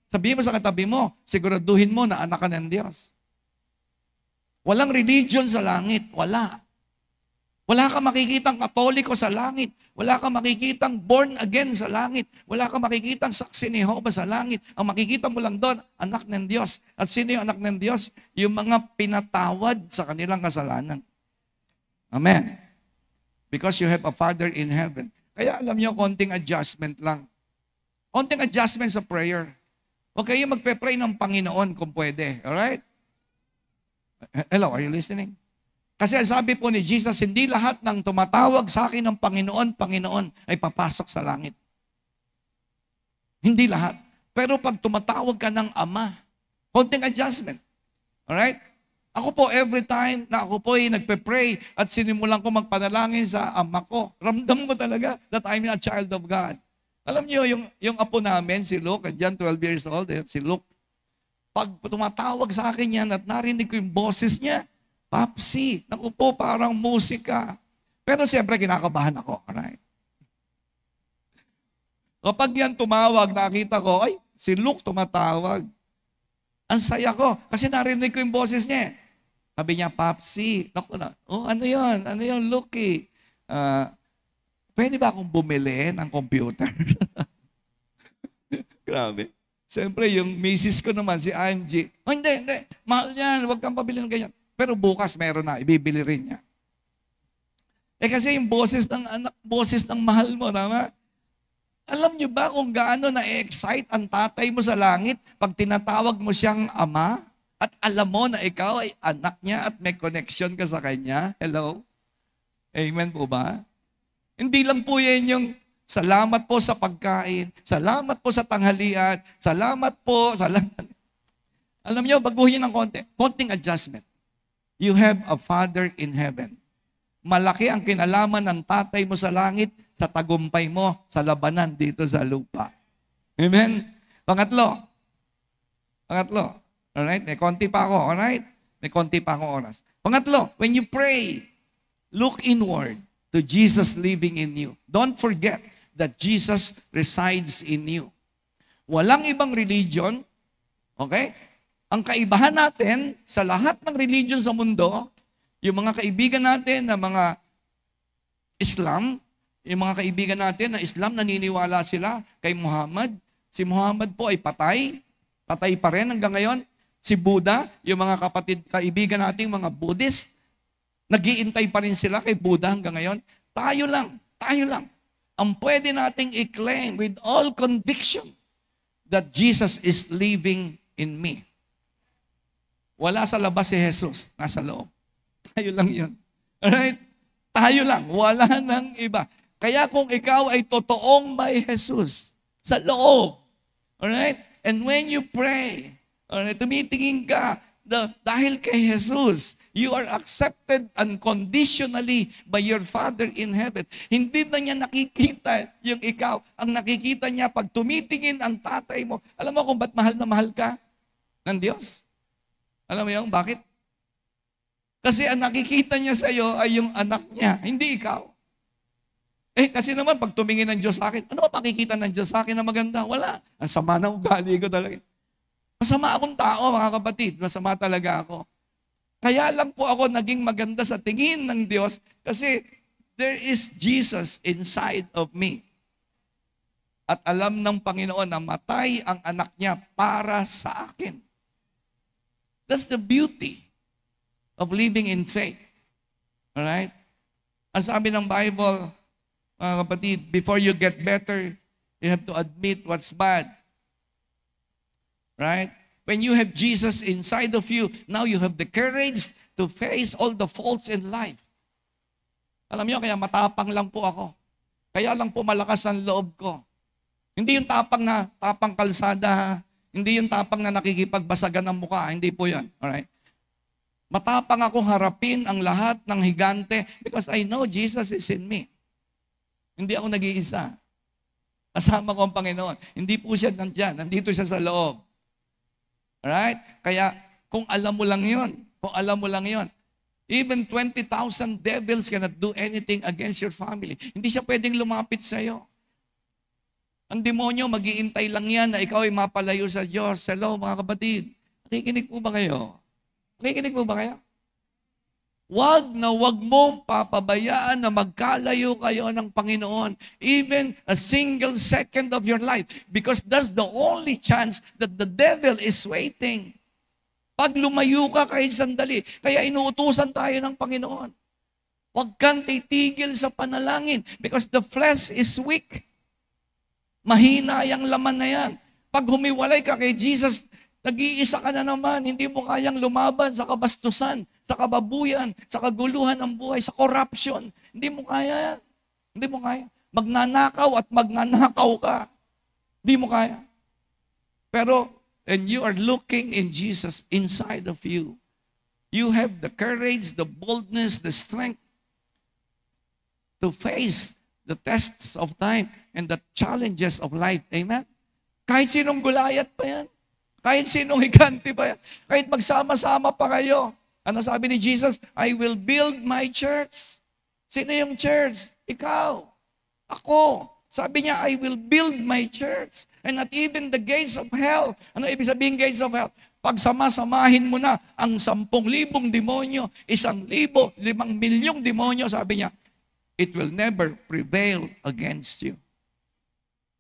Sabihin mo sa katabi mo, siguraduhin mo na anak ka ng Diyos. Walang religion sa langit. Wala. Wala kang makikitang Katoliko sa langit. Wala kang makikitang born again sa langit. Wala kang makikitang saksi ni Jehovah sa langit. Ang makikita mo lang doon, anak ng Diyos. At sino yung anak ng Diyos? Yung mga pinatawad sa kanilang kasalanan. Amen. Because you have a Father in heaven. Kaya alam niyo, konting adjustment lang. Konting adjustment sa prayer. Huwag kayo magpe-pray ng Panginoon kung pwede. Alright? Hello, are you listening? Kasi sabi po ni Jesus, hindi lahat ng tumatawag sa akin ng Panginoon, Panginoon, ay papasok sa langit. Hindi lahat. Pero pag tumatawag ka ng Ama, konting adjustment. Alright? Ako po, every time na ako po ay nagpe-pray at sinimulan ko magpanalangin sa Ama ko, ramdam mo talaga that I'm a child of God. Alam niyo, yung apo namin, si Luke, dyan 12 years old, si Luke, pag tumatawag sa akin yan at narinig ko yung boses niya, Papsi, naku po, parang musika. Pero siyempre, kinakabahan ako. Alright? Kapag yan tumawag, nakita ko, ay, si Luke tumatawag. Ang saya ko, kasi narinig ko yung boses niya. Sabi niya, Papsi, naku na, ano yun? Ano yun, Luke? Pwede ba akong bumili ng computer? Grabe. Siyempre, yung misis ko naman, si Angie, oh, hindi, mahal yan, huwag kang pabili ng ganyan. Pero bukas meron na, ibibili rin niya. Kasi yung boses ng anak, boses ng mahal mo, tama? Alam niyo ba kung gaano na-excite ang tatay mo sa langit pag tinatawag mo siyang ama? At alam mo na ikaw ay anak niya at may connection ka sa kanya? Hello? Amen po ba? Hindi lang po yan yung salamat po sa pagkain, salamat po sa tanghalian, salamat po, salamat. Alam niyo, baguhin ng konting adjustment. You have a Father in heaven. Malaki ang kinalaman ng tatay mo sa langit sa tagumpay mo sa labanan dito sa lupa. Amen? Pangatlo. Alright? May konti pa ako. Alright? May konti pa akong oras. Pangatlo, when you pray, look inward to Jesus living in you. Don't forget that Jesus resides in you. Walang ibang religion, okay? Ang kaibahan natin sa lahat ng religion sa mundo, yung mga kaibigan natin na mga Islam, yung mga kaibigan natin na Islam, naniniwala sila kay Muhammad. Si Muhammad po ay patay pa rin hanggang ngayon. Si Buddha, yung mga kaibigan nating mga Buddhist, nag-iintay pa rin sila kay Buddha hanggang ngayon. Tayo lang. Ang pwede nating i-claim with all conviction that Jesus is living in me. Wala sa labas si Jesus, nasa loob. Tayo lang yun. Alright? Tayo lang, wala nang iba. Kaya kung ikaw ay totoong may Jesus sa loob, alright? And when you pray, alright, tumitingin ka, dahil kay Jesus, you are accepted unconditionally by your Father in heaven. Hindi na niya nakikita yung ikaw. Ang nakikita niya pag tumitingin ang tatay mo. Alam mo kung ba't mahal na mahal ka ng Diyos? Alam mo yung bakit? Kasi ang nakikita niya sa iyo ay yung anak niya, hindi ikaw. Kasi naman pag tumingin ng Diyos sa akin, ano ba pakikita ng Diyos sa akin na maganda? Wala. Ang sama ng ugali ko talaga. Masama akong tao, mga kapatid. Masama talaga ako. Kaya lang po ako naging maganda sa tingin ng Diyos kasi there is Jesus inside of me. At alam ng Panginoon na matay ang anak niya para sa akin. That's the beauty of living in faith. Alright? Ang sabi ng Bible, mga kapatid, before you get better, you have to admit what's bad. Right? When you have Jesus inside of you, now you have the courage to face all the faults in life. Alam niyo, kaya matapang lang po ako. Kaya lang po malakas ang loob ko. Hindi yung tapang kalsada, hindi yung tapang na nakikipagbasagan ng mukha, hindi po yan. Alright? Matapang akong harapin ang lahat ng higante because I know Jesus is in me. Hindi ako nag-iisa. Kasama ko ang Panginoon. Hindi po siya nandyan. Nandito siya sa loob. Alright? Kaya kung alam mo lang yun, even 20,000 devils cannot do anything against your family. Hindi siya pwedeng lumapit sa iyo. Ang demonyo, mag-iintay lang yan na ikaw ay mapalayo sa Diyos. Hello, mga kapatid. Nakikinig po ba kayo? Wag na wag mong papabayaan na magkalayo kayo ng Panginoon. Even a single second of your life. Because that's the only chance that the devil is waiting. Pag lumayo ka kahit sandali, kaya inuutusan tayo ng Panginoon. Huwag kang titigil sa panalangin because the flesh is weak. Mahina yung laman na yan. Pag humiwalay ka kay Jesus, nag-iisa ka na naman, hindi mo kayang lumaban sa kabastusan, sa kababuyan, sa kaguluhan ng buhay, sa corruption. Hindi mo kaya yan. Hindi mo kaya. Magnanakaw at magnanakaw ka. Hindi mo kaya. Pero, and you are looking in Jesus inside of you. You have the courage, the boldness, the strength to face the tests of time and the challenges of life. Amen? Kahit sinong gulayat pa yan. Kahit sinong higante pa yan. Kahit magsama-sama pa kayo. Ano sabi ni Jesus? I will build my church. Sino yung church? Ikaw. Ako. Sabi niya, I will build my church. And not even the gates of hell. Ano ibig sabihin gates of hell? Pag sama-samahin mo na ang 10,000 demonyo, 1,000,000, 5,000,000 demonyo, sabi niya, it will never prevail against you.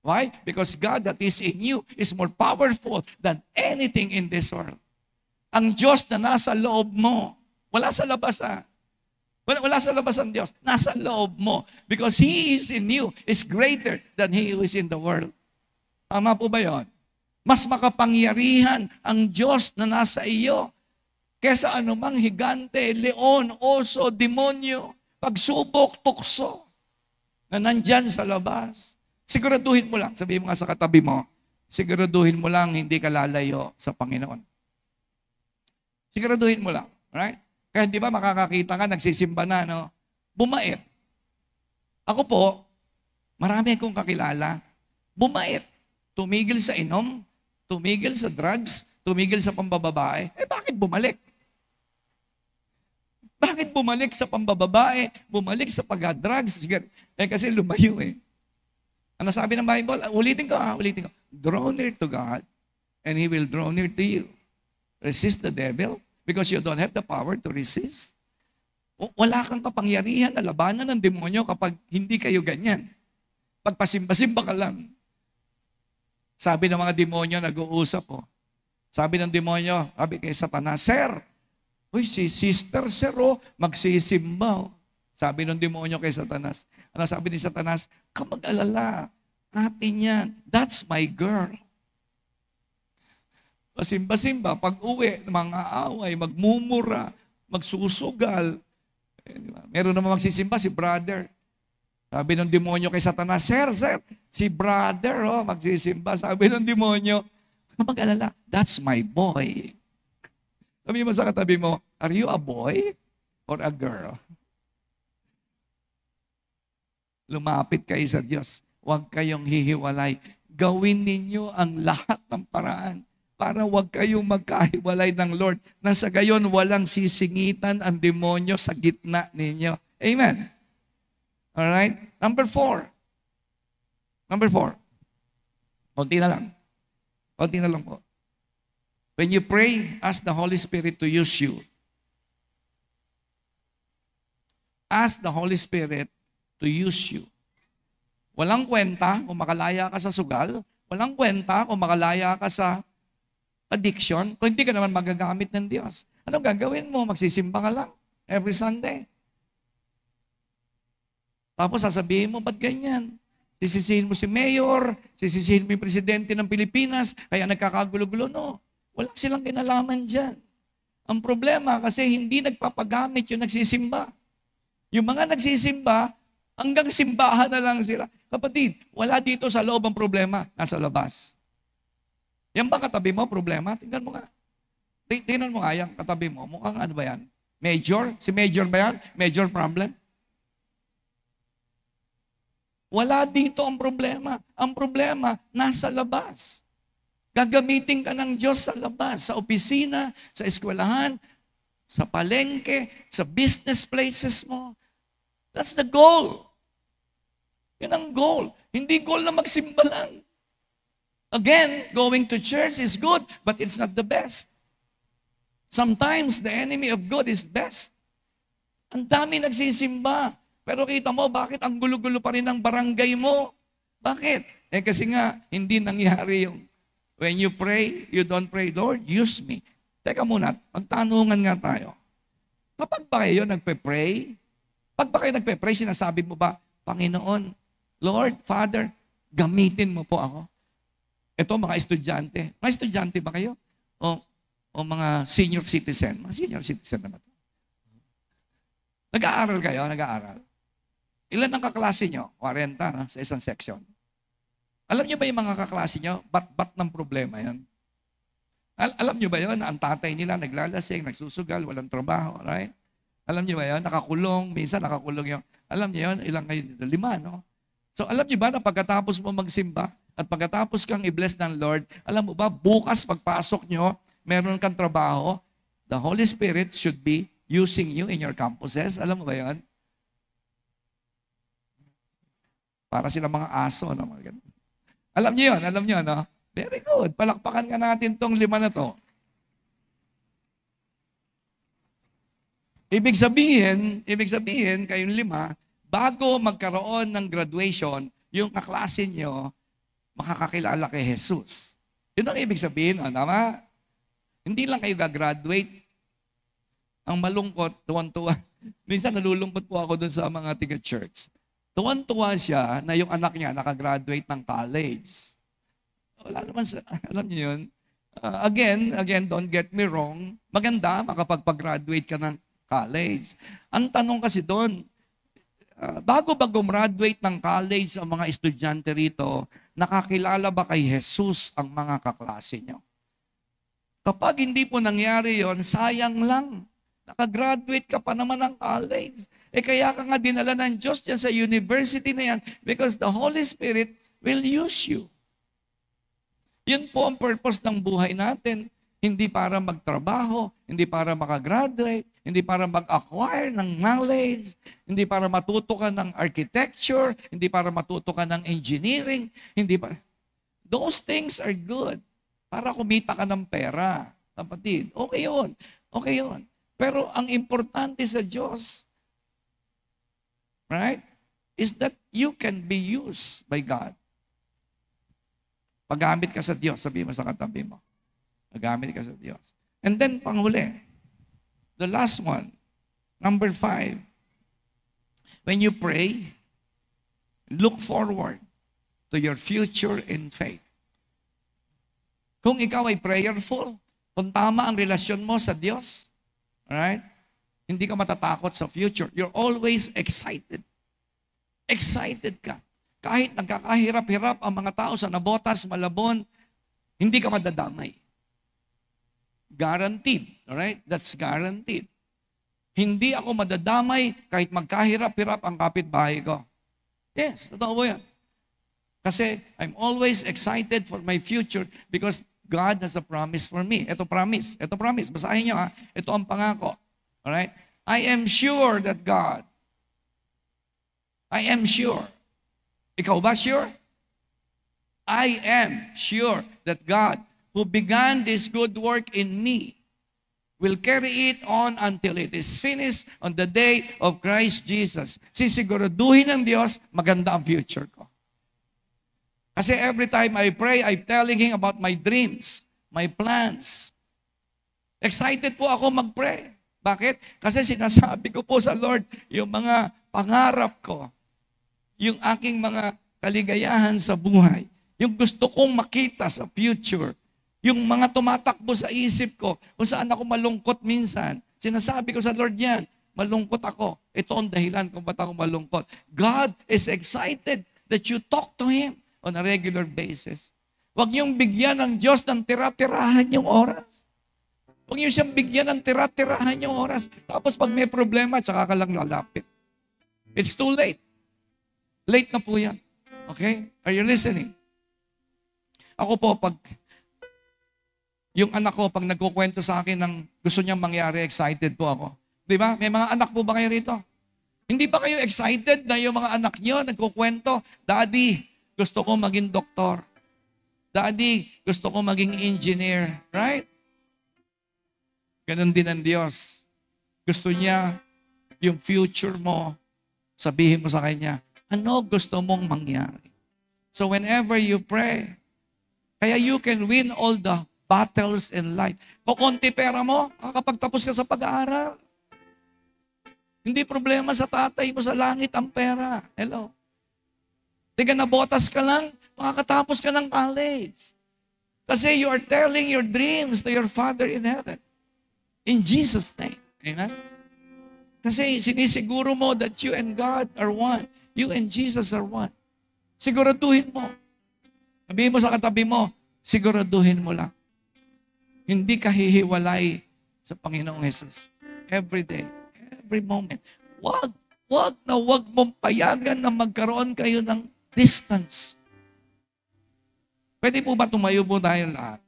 Why? Because God that is in you is more powerful than anything in this world. Ang Diyos na nasa loob mo, wala sa labas Wala sa labas ang Diyos. Nasa loob mo. Because He is in you is greater than He who is in the world. Tama po ba yun? Mas makapangyarihan ang Diyos na nasa iyo kesa anumang higante, leon, oso, demonyo, pagsubok, tukso na nandyan sa labas. Siguraduhin mo lang, sabihin mo nga sa katabi mo, siguraduhin mo lang hindi ka lalayo sa Panginoon. Siguraduhin mo lang. Right? Kaya di ba makakakita ka, nagsisimba na, no? Bumait. Ako po, marami akong kakilala, bumait. Tumigil sa inom, tumigil sa drugs, tumigil sa pambababae. Bakit bumalik? Bakit bumalik sa pambababae? Bumalik sa pag-drugs? Kasi lumayo Ano sabi ng Bible? Ulitin ko. Draw near to God, and He will draw near to you. Resist the devil, because you don't have the power to resist. Wala kang kapangyarihan na labanan ng demonyo kapag hindi kayo ganyan. Pagpasimba-simba ka lang. Sabi ng mga demonyo, nag-uusap Sabi ng demonyo, sabi kay Satanas, Sir, si Sister Sir, magsisimba. Sabi ng demonyo kay Satanas. Ano sabi ni Satanas? Kamag-alala, atin yan. That's my girl. Pasimba-simba, pag-uwi, mga away, magmumura, magsusugal. Meron naman magsisimba, si brother. Sabi ng demonyo kay Satanas, Sir, si brother, magsisimba. Sabi ng demonyo, mag-alala, that's my boy. Sabi mo sa katabi mo, are you a boy or a girl? Lumapit kayo sa Diyos. Huwag kayong hihiwalay. Gawin ninyo ang lahat ng paraan para huwag kayong magkahiwalay ng Lord. Na sa gayon, walang sisingitan ang demonyo sa gitna ninyo. Amen? Alright? Number 4. Konti na lang po. When you pray, ask the Holy Spirit to use you. Ask the Holy Spirit to use you. Walang kwenta kung makalaya ka sa sugal. Walang kwenta kung makalaya ka sa addiction, kung hindi ka naman magagamit ng Diyos. Anong gagawin mo? Magsisimba ka lang every Sunday. Tapos sasabihin mo, ba't ganyan? Sisisihin mo si Mayor, sisisihin mo yung Presidente ng Pilipinas, kaya nagkakagulo-gulo. No, wala silang kinalaman dyan. Ang problema kasi hindi nagpapagamit yung nagsisimba. Yung mga nagsisimba, hanggang simbahan na lang sila. Kapatid, wala dito sa loob ang problema, nasa labas. Yan ba katabi mo, problema? Tingnan mo nga. Tingnan mo nga yan, katabi mo. Mukhang ano ba yan? Major? Si Major ba yan? Major problem? Wala dito ang problema. Ang problema, nasa labas. Gagamitin ka ng Diyos sa labas, sa opisina, sa eskwelahan, sa palengke, sa business places mo. That's the goal. Yan ang goal. Hindi goal na magsimba lang. Again, going to church is good, but it's not the best. Sometimes the enemy of God is best. Ang dami nagsisimba. Pero kita mo, bakit ang gulo-gulo pa rin ang barangay mo? Bakit? Kasi nga, hindi nangyari yung when you pray, you don't pray, Lord, use me. Teka muna, magtanungan nga tayo. Kapag ba kayo nagpe-pray, pag ba kayo nagpe-pray, sinasabi mo ba, Panginoon, Lord, Father, gamitin mo po ako. Ito, mga estudyante. Mga estudyante ba kayo? O mga senior citizen? Mga senior citizen naman. Nag-aaral kayo? Nag-aaral. Ilan ang kaklase nyo? 40 no? Sa isang section. Alam nyo ba yung mga kaklase nyo? Bat ng problema yan? Alam nyo ba yun? Ang tatay nila naglalasing, nagsusugal, walang trabaho. Right? Alam nyo ba yun? Nakakulong. Minsan nakakulong yung... Alam nyo yun? Ilang kayo dito? 5, no? So alam nyo ba na pagkatapos mo magsimba at pagkatapos kang i-bless ng Lord, alam mo ba, bukas pagpasok nyo, meron kang trabaho, the Holy Spirit should be using you in your campuses. Alam mo ba yan? Para sila mga aso. No? Alam niyo yun, no? Very good. Palakpakan nga natin tong 5 na to. Ibig sabihin, kayong 5, bago magkaroon ng graduation, yung kaklase nyo, makakakilala kay Jesus. Yun ang ibig sabihin, tama? Hindi lang kayo gagraduate. Ang malungkot, tuwan-tuwa. Minsan nalulungkot po ako dun sa mga tiga-church. Tuwan-tuwa siya na yung anak niya nakagraduate ng college. Wala naman sa, alam niyo yun? Again, don't get me wrong. Maganda, makapagpag-graduate ka ng college. Ang tanong kasi doon, bago ba gumraduate ng college ang mga estudyante rito, nakakilala ba kay Jesus ang mga kaklase nyo? Kapag hindi po nangyari yon, sayang lang. Nakagraduate ka pa naman ng college. Kaya ka nga dinala ng Diyos dyan sa university na yan because the Holy Spirit will use you. Yun po ang purpose ng buhay natin. Hindi para magtrabaho, hindi para makagraduate, hindi para mag-acquire ng knowledge, hindi para matuto ka ng architecture, hindi para matuto ka ng engineering, hindi para... Those things are good. Para kumita ka ng pera. Kapatid, okay yun. Okay yun. Pero ang importante sa Diyos, right, is that you can be used by God. Paggamit ka sa Diyos, sabi mo sa katabi mo. Paggamit ka sa Diyos. And then, panghuli, the last one, number 5, when you pray, look forward to your future in faith. Kung ikaw ay prayerful, kung tama ang relasyon mo sa Diyos, right, hindi ka matatakot sa future. You're always excited. Excited ka. Kahit nagkakahirap-hirap ang mga tao sa Nabotas, Malabon, hindi ka madadamay. Guaranteed. Alright? That's guaranteed. Hindi ako madadamay kahit magkahirap-hirap ang kapitbahay ko. Yes, totoo po yan. Kasi I'm always excited for my future because God has a promise for me. Ito promise. Ito promise. Basahin niyo ha. Ito ang pangako. Alright? I am sure that God. I am sure. Ikaw ba sure? I am sure that God, who began this good work in me, will carry it on until it is finished on the day of Christ Jesus. Sisiguraduhin ng Diyos, maganda ang future ko. Kasi every time I pray, I'm telling Him about my dreams, my plans. Excited po ako mag-pray. Bakit? Kasi sinasabi ko po sa Lord, yung mga pangarap ko, yung aking mga kaligayahan sa buhay, yung gusto kong makita sa future, yung mga tumatakbo sa isip ko, kung saan ako malungkot minsan, sinasabi ko sa Lord yan, malungkot ako. Ito ang dahilan kung ba't ako malungkot. God is excited that you talk to Him on a regular basis. Huwag niyong bigyan ng Diyos ng tira-tirahan yung oras. Huwag niyo siyang bigyan ng tira-tirahan yung oras. Tapos pag may problema, tsaka ka lang lalapit. It's too late. Late na po yan. Okay? Are you listening? Ako po, pag yung anak ko, pag nagkukwento sa akin ng gusto niyang mangyari, excited po ako. Di ba? May mga anak po ba kayo rito? Hindi ba kayo excited na yung mga anak niyo nagkukwento, Daddy, gusto ko maging doktor. Daddy, gusto ko maging engineer. Right? Ganon din ang Diyos. Gusto niya yung future mo, sabihin mo sa Kanya, ano gusto mong mangyari? So whenever you pray, kaya you can win all the battles in life. Kung konti pera mo, kakapagtapos ka sa pag-aaral. Hindi problema sa tatay mo sa langit ang pera. Hello? Tiga Nabotas ka lang, makakatapos ka ng college. Kasi you are telling your dreams to your Father in heaven. In Jesus' name. Amen? Kasi sinisiguro mo that you and God are one. You and Jesus are one. Siguraduhin mo. Sabihin mo sa katabi mo, siguraduhin mo lang. Hindi ka hihiwalay sa Panginoong Jesus. Every day, every moment. Wag mong payagan na magkaroon kayo ng distance. Pwede po ba tumayo po tayo lahat?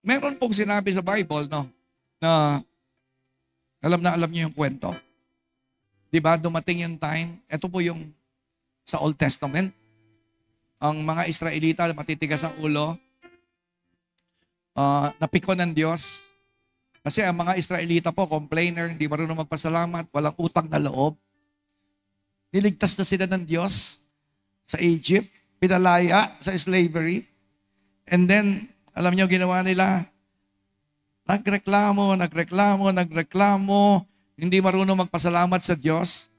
Meron pong sinabi sa Bible, no, na alam niyo yung kwento. Diba, dumating yung time, ito po yung sa Old Testament, ang mga Israelita, matitigas ang ulo, napiko ng Diyos. Kasi ang mga Israelita po, complainer, hindi marunong magpasalamat, walang utang na loob. Niligtas na sila ng Diyos sa Egypt, pinalaya sa slavery. And then, alam niyo ginawa nila? Nagreklamo, hindi marunong magpasalamat sa Diyos.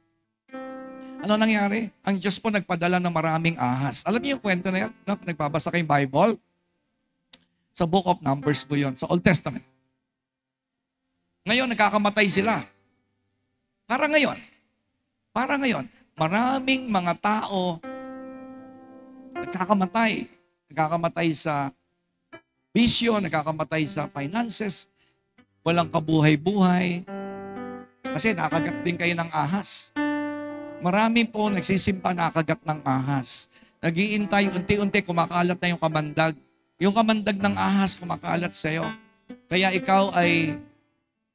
Ano nangyari? Ang Diyos po nagpadala ng maraming ahas. Alam niyo yung kwento na yan? No? Nagbabasa kayong Bible? Sa Book of Numbers po yun, sa Old Testament. Ngayon, nagkakamatay sila. Para ngayon, maraming mga tao nagkakamatay. Nagkakamatay sa bisyo, nagkakamatay sa finances, walang kabuhay-buhay. Kasi nakagat din kayo ng ahas. Marami po nagsisimpa nakagat ng ahas. Nag-iintay, unti-unti kumakalat na yung kamandag. Yung kamandag ng ahas kumakalat sa'yo. Kaya ikaw ay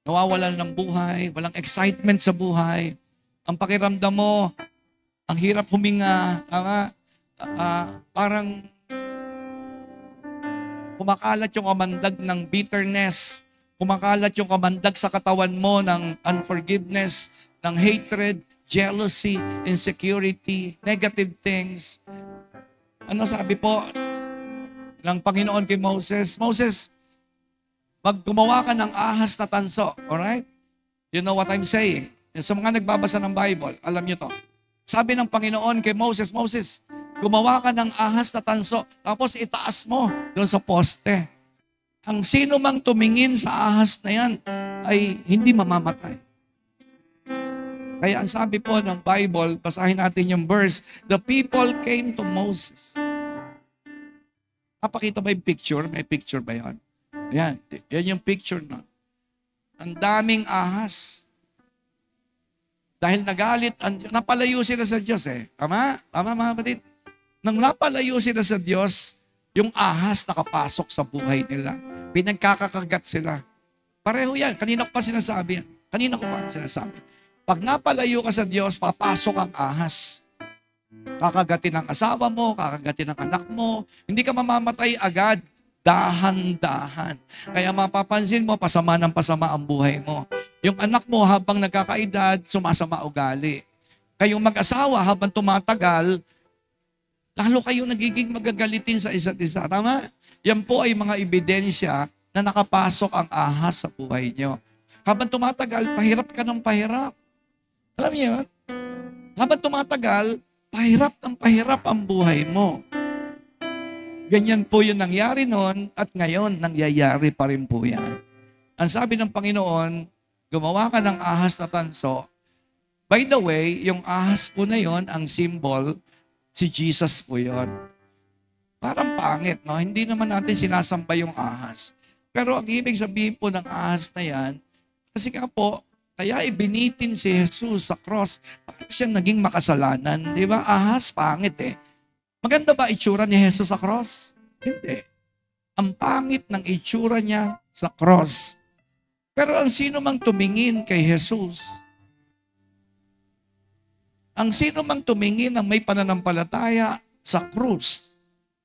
nawawalan ng buhay, walang excitement sa buhay. Ang pakiramdam mo, ang hirap huminga, parang kumakalat yung kamandag ng bitterness, kumakalat yung kamandag sa katawan mo ng unforgiveness, ng hatred, jealousy, insecurity, negative things. Ano sabi po ng Panginoon kay Moses? Moses, gumawa ka ng ahas na tanso. Alright? You know what I'm saying? Sa mga nagbabasa ng Bible, alam nyo to. Sabi ng Panginoon kay Moses, Moses, gumawa ka ng ahas na tanso, tapos itaas mo doon sa poste. Ang sino mang tumingin sa ahas na yan ay hindi mamamatay. Kaya ang sabi po ng Bible, basahin natin yung verse, the people came to Moses. Napakita ba yung picture? May picture ba yan? Yan yung picture na. Ang daming ahas. Dahil nagalit, napalayo sila sa Diyos eh. Tama? Tama mga kapatid? Nang napalayo sila sa Diyos, yung ahas nakapasok sa buhay nila. Pinagkakakagat sila. Pareho yan. Kanina ko pa sinasabi yan. Pag napalayo ka sa Diyos, papasok ang ahas. Kakagatin ang asawa mo, kakagatin ang anak mo. Hindi ka mamamatay agad. Dahan-dahan. Kaya mapapansin mo, pasama ng pasama ang buhay mo. Yung anak mo habang nagkakaedad, sumasama ugali. Kayong mag-asawa habang tumatagal, lalo kayo nagiging magagalitin sa isa't isa. Tama? Yan po ay mga ebidensya na nakapasok ang ahas sa buhay nyo. Habang tumatagal, pahirap ka ng pahirap. Alam niyo yun? Habang tumatagal, pahirap ang buhay mo. Ganyan po yung nangyari noon at ngayon nangyayari pa rin po yan. Ang sabi ng Panginoon, gumawa ka ng ahas na tanso. By the way, yung ahas po na yon, ang symbol, si Jesus po yon. Parang pangit, no? Hindi naman natin sinasamba yung ahas. Pero ang ibig sabihin po ng ahas na yan, kasi nga po, kaya ibinitin si Jesus sa cross para siya naging makasalanan. Di ba? Ahas, pangit eh. Maganda ba itsura ni Jesus sa cross? Hindi. Ang pangit ng itsura niya sa cross. Pero ang sino mang tumingin kay Jesus, ang sino mang tumingin ng may pananampalataya sa krus,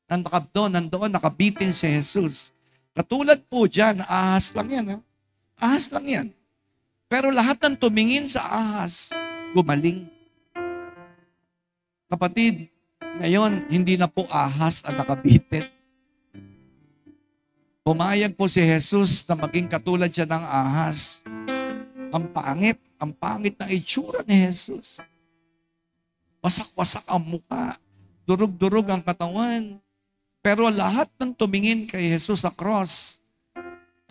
nandoon, nakabitin si Jesus. Katulad po dyan, ahas lang yan. Ha? Ahas lang yan. Pero lahat ng tumingin sa ahas, gumaling. Kapatid, ngayon, hindi na po ahas ang nakabitin. Pumayag po si Jesus na maging katulad siya ng ahas. Ang pangit na itsura ni Jesus. Wasak-wasak ang muka, durug-durug ang katawan. Pero lahat ng tumingin kay Jesus sa cross,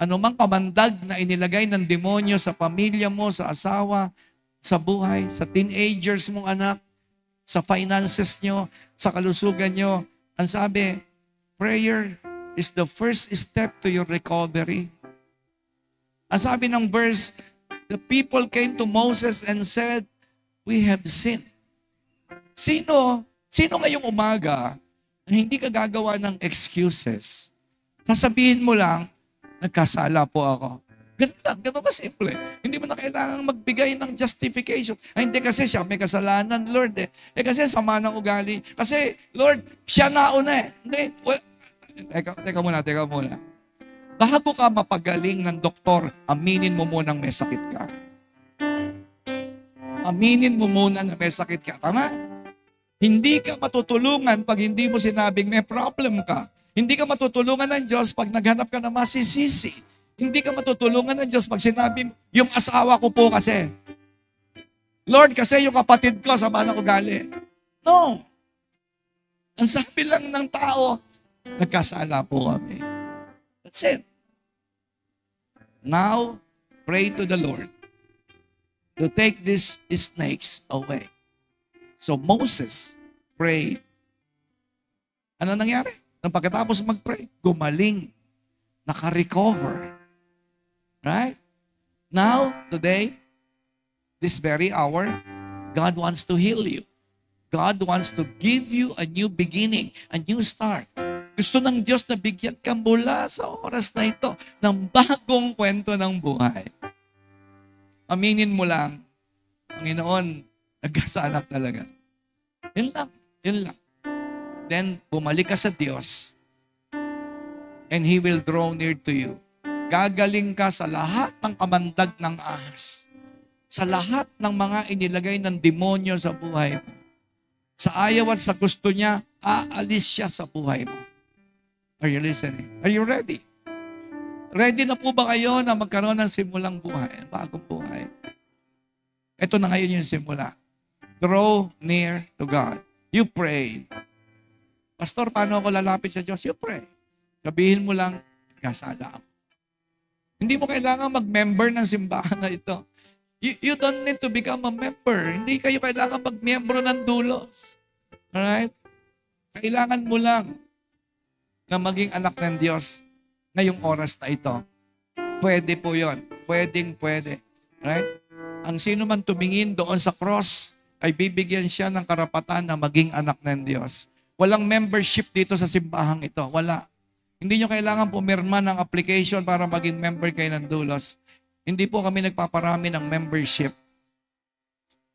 anumang kamandag na inilagay ng demonyo sa pamilya mo, sa asawa, sa buhay, sa teenagers mong anak, sa finances nyo, sa kalusugan nyo. Ang sabi, prayer is the first step to your recovery. Ang sabi ng verse, the people came to Moses and said, we have sinned. Sino ngayong umaga na hindi ka gagawa ng excuses? Sasabihin mo lang, nagkasala po ako. Ganun lang, ganun ka simple. Hindi mo na kailangang magbigay ng justification. Ay, hindi kasi siya may kasalanan, Lord eh. Kasi sama ng ugali. Kasi, Lord, siya nauna eh. Hindi, well, teka muna. Bago ka mapagaling ng doktor, aminin mo munang may sakit ka. Aminin mo muna na may sakit ka. Tama? Hindi ka matutulungan pag hindi mo sinabing may problem ka. Hindi ka matutulungan ng Diyos pag naghanap ka na masisisi. Hindi ka matutulungan ng Diyos pag sinabi, yung asawa ko po kasi. Lord, kasi yung kapatid ko sama ng ugali. No. Ang sabi lang ng tao, nagkasala po kami. That's it. Now, pray to the Lord to take these snakes away. So Moses prayed. Ano nangyari? Nang pagkatapos mag-pray, gumaling. Naka-recover. Right? Now, today, this very hour, God wants to heal you. God wants to give you a new beginning, a new start. Gusto ng Diyos na bigyan ka mula sa oras na ito ng bagong kwento ng buhay. Aminin mo lang, Panginoon, nagkasaanak talaga. Yun lang, yun lang. Then, bumalik ka sa Diyos and He will draw near to you. Gagaling ka sa lahat ng kamandag ng ahas. Sa lahat ng mga inilagay ng demonyo sa buhay mo. Sa ayaw at sa gusto niya, aalis siya sa buhay mo. Are you listening? Are you ready? Ready na po ba kayo na magkaroon ng simulang buhay? Bagong buhay? Ito na ngayon yung simula. Draw near to God. You pray. Pastor, paano ako lalapit sa Diyos? You pray. Sabihin mo lang, kasala ako. Hindi mo kailangan mag-member ng simbahan na ito. You don't need to become a member. Hindi kayo kailangan mag-membro ng dulos. Alright? Kailangan mo lang na maging anak ng Diyos ngayong oras na ito. Pwede po yon. Pwede. Right? Ang sino man tumingin doon sa cross ay bibigyan siya ng karapatan na maging anak ng Diyos. Walang membership dito sa simbahang ito. Wala. Hindi nyo kailangan pumirma ng application para maging member kayo ng dulos. Hindi po kami nagpaparami ng membership.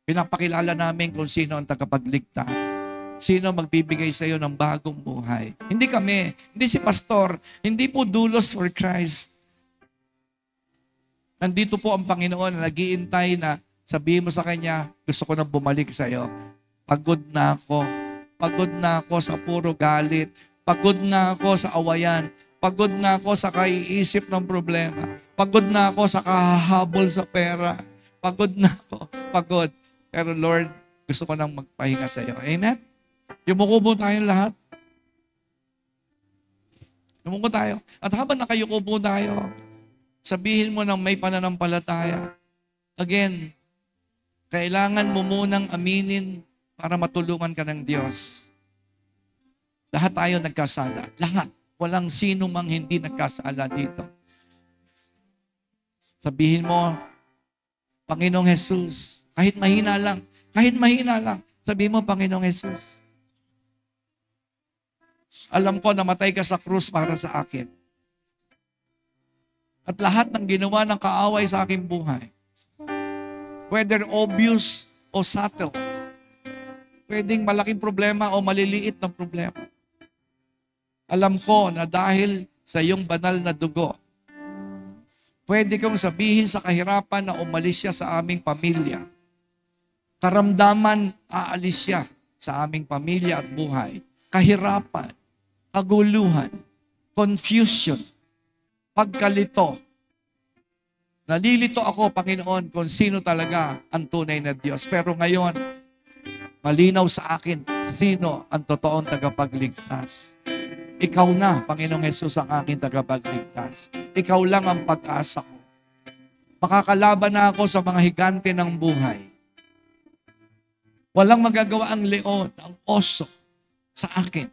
Pinapakilala namin kung sino ang tagapagligtas. Sino magbibigay sa iyo ng bagong buhay. Hindi kami. Hindi si pastor. Hindi po dulos for Christ. Nandito po ang Panginoon na nag-iintay na sabihin mo sa Kanya, gusto ko na bumalik sa iyo. Pagod na ako. Pagod na ako sa puro galit. Pagod na ako sa awayan. Pagod na ako sa kaiisip ng problema. Pagod na ako sa kahahabol sa pera. Pagod na ako. Pagod. Pero Lord, gusto ko nang magpahinga sa iyo. Amen? Yumuko po tayong lahat. Yumuko tayo. At habang nakayuko po tayo, sabihin mo ng may pananampalataya. Again, kailangan mo munang aminin para matulungan ka ng Diyos. Lahat tayo nagkasala. Lahat. Walang sino mang hindi nagkasala dito. Sabihin mo, Panginoong Jesus, kahit mahina lang, sabihin mo, Panginoong Jesus, alam ko namatay ka sa krus para sa akin. At lahat ng ginawa ng kaaway sa aking buhay, whether obvious o subtle, pwedeng malaking problema o maliliit na problema, alam ko na dahil sa iyong banal na dugo, pwede kong sabihin sa kahirapan na umalis siya sa aming pamilya. Karamdaman, aalis siya sa aming pamilya at buhay. Kahirapan, kaguluhan, confusion, pagkalito. Nalilito ako, Panginoon, kung sino talaga ang tunay na Diyos. Pero ngayon, malinaw sa akin, sino ang totoong tagapagligtas. Ikaw na, Panginoong Jesus, ang aking tagapagligtas. Ikaw lang ang pag-asa ko. Makakalaban na ako sa mga higante ng buhay. Walang magagawa ang leon, ang oso sa akin.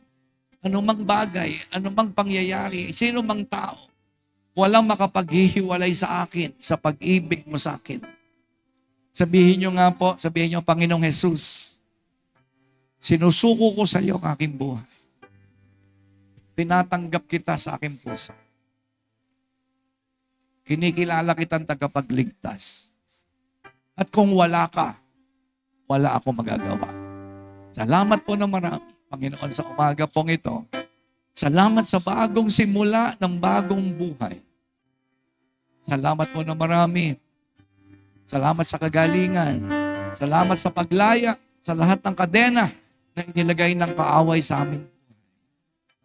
Anumang bagay, anumang pangyayari, sino mang tao, walang makapaghihiwalay sa akin sa pag-ibig mo sa akin. Sabihin nyo nga po, sabihin nyo, Panginoong Jesus, sinusuko ko sa iyo ang aking buhay. Tinatanggap kita sa aking puso. Kinikilala kitang tagapagligtas. At kung wala ka, wala ako magagawa. Salamat po ng marami, Panginoon, sa umaga pong ito. Salamat sa bagong simula ng bagong buhay. Salamat po ng marami. Salamat sa kagalingan. Salamat sa paglaya, sa lahat ng kadena na inilagay ng kaaway sa amin.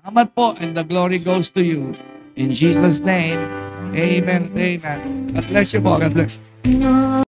Salamat po, and the glory goes to you. In Jesus' name, amen, amen. God bless you po, God bless you.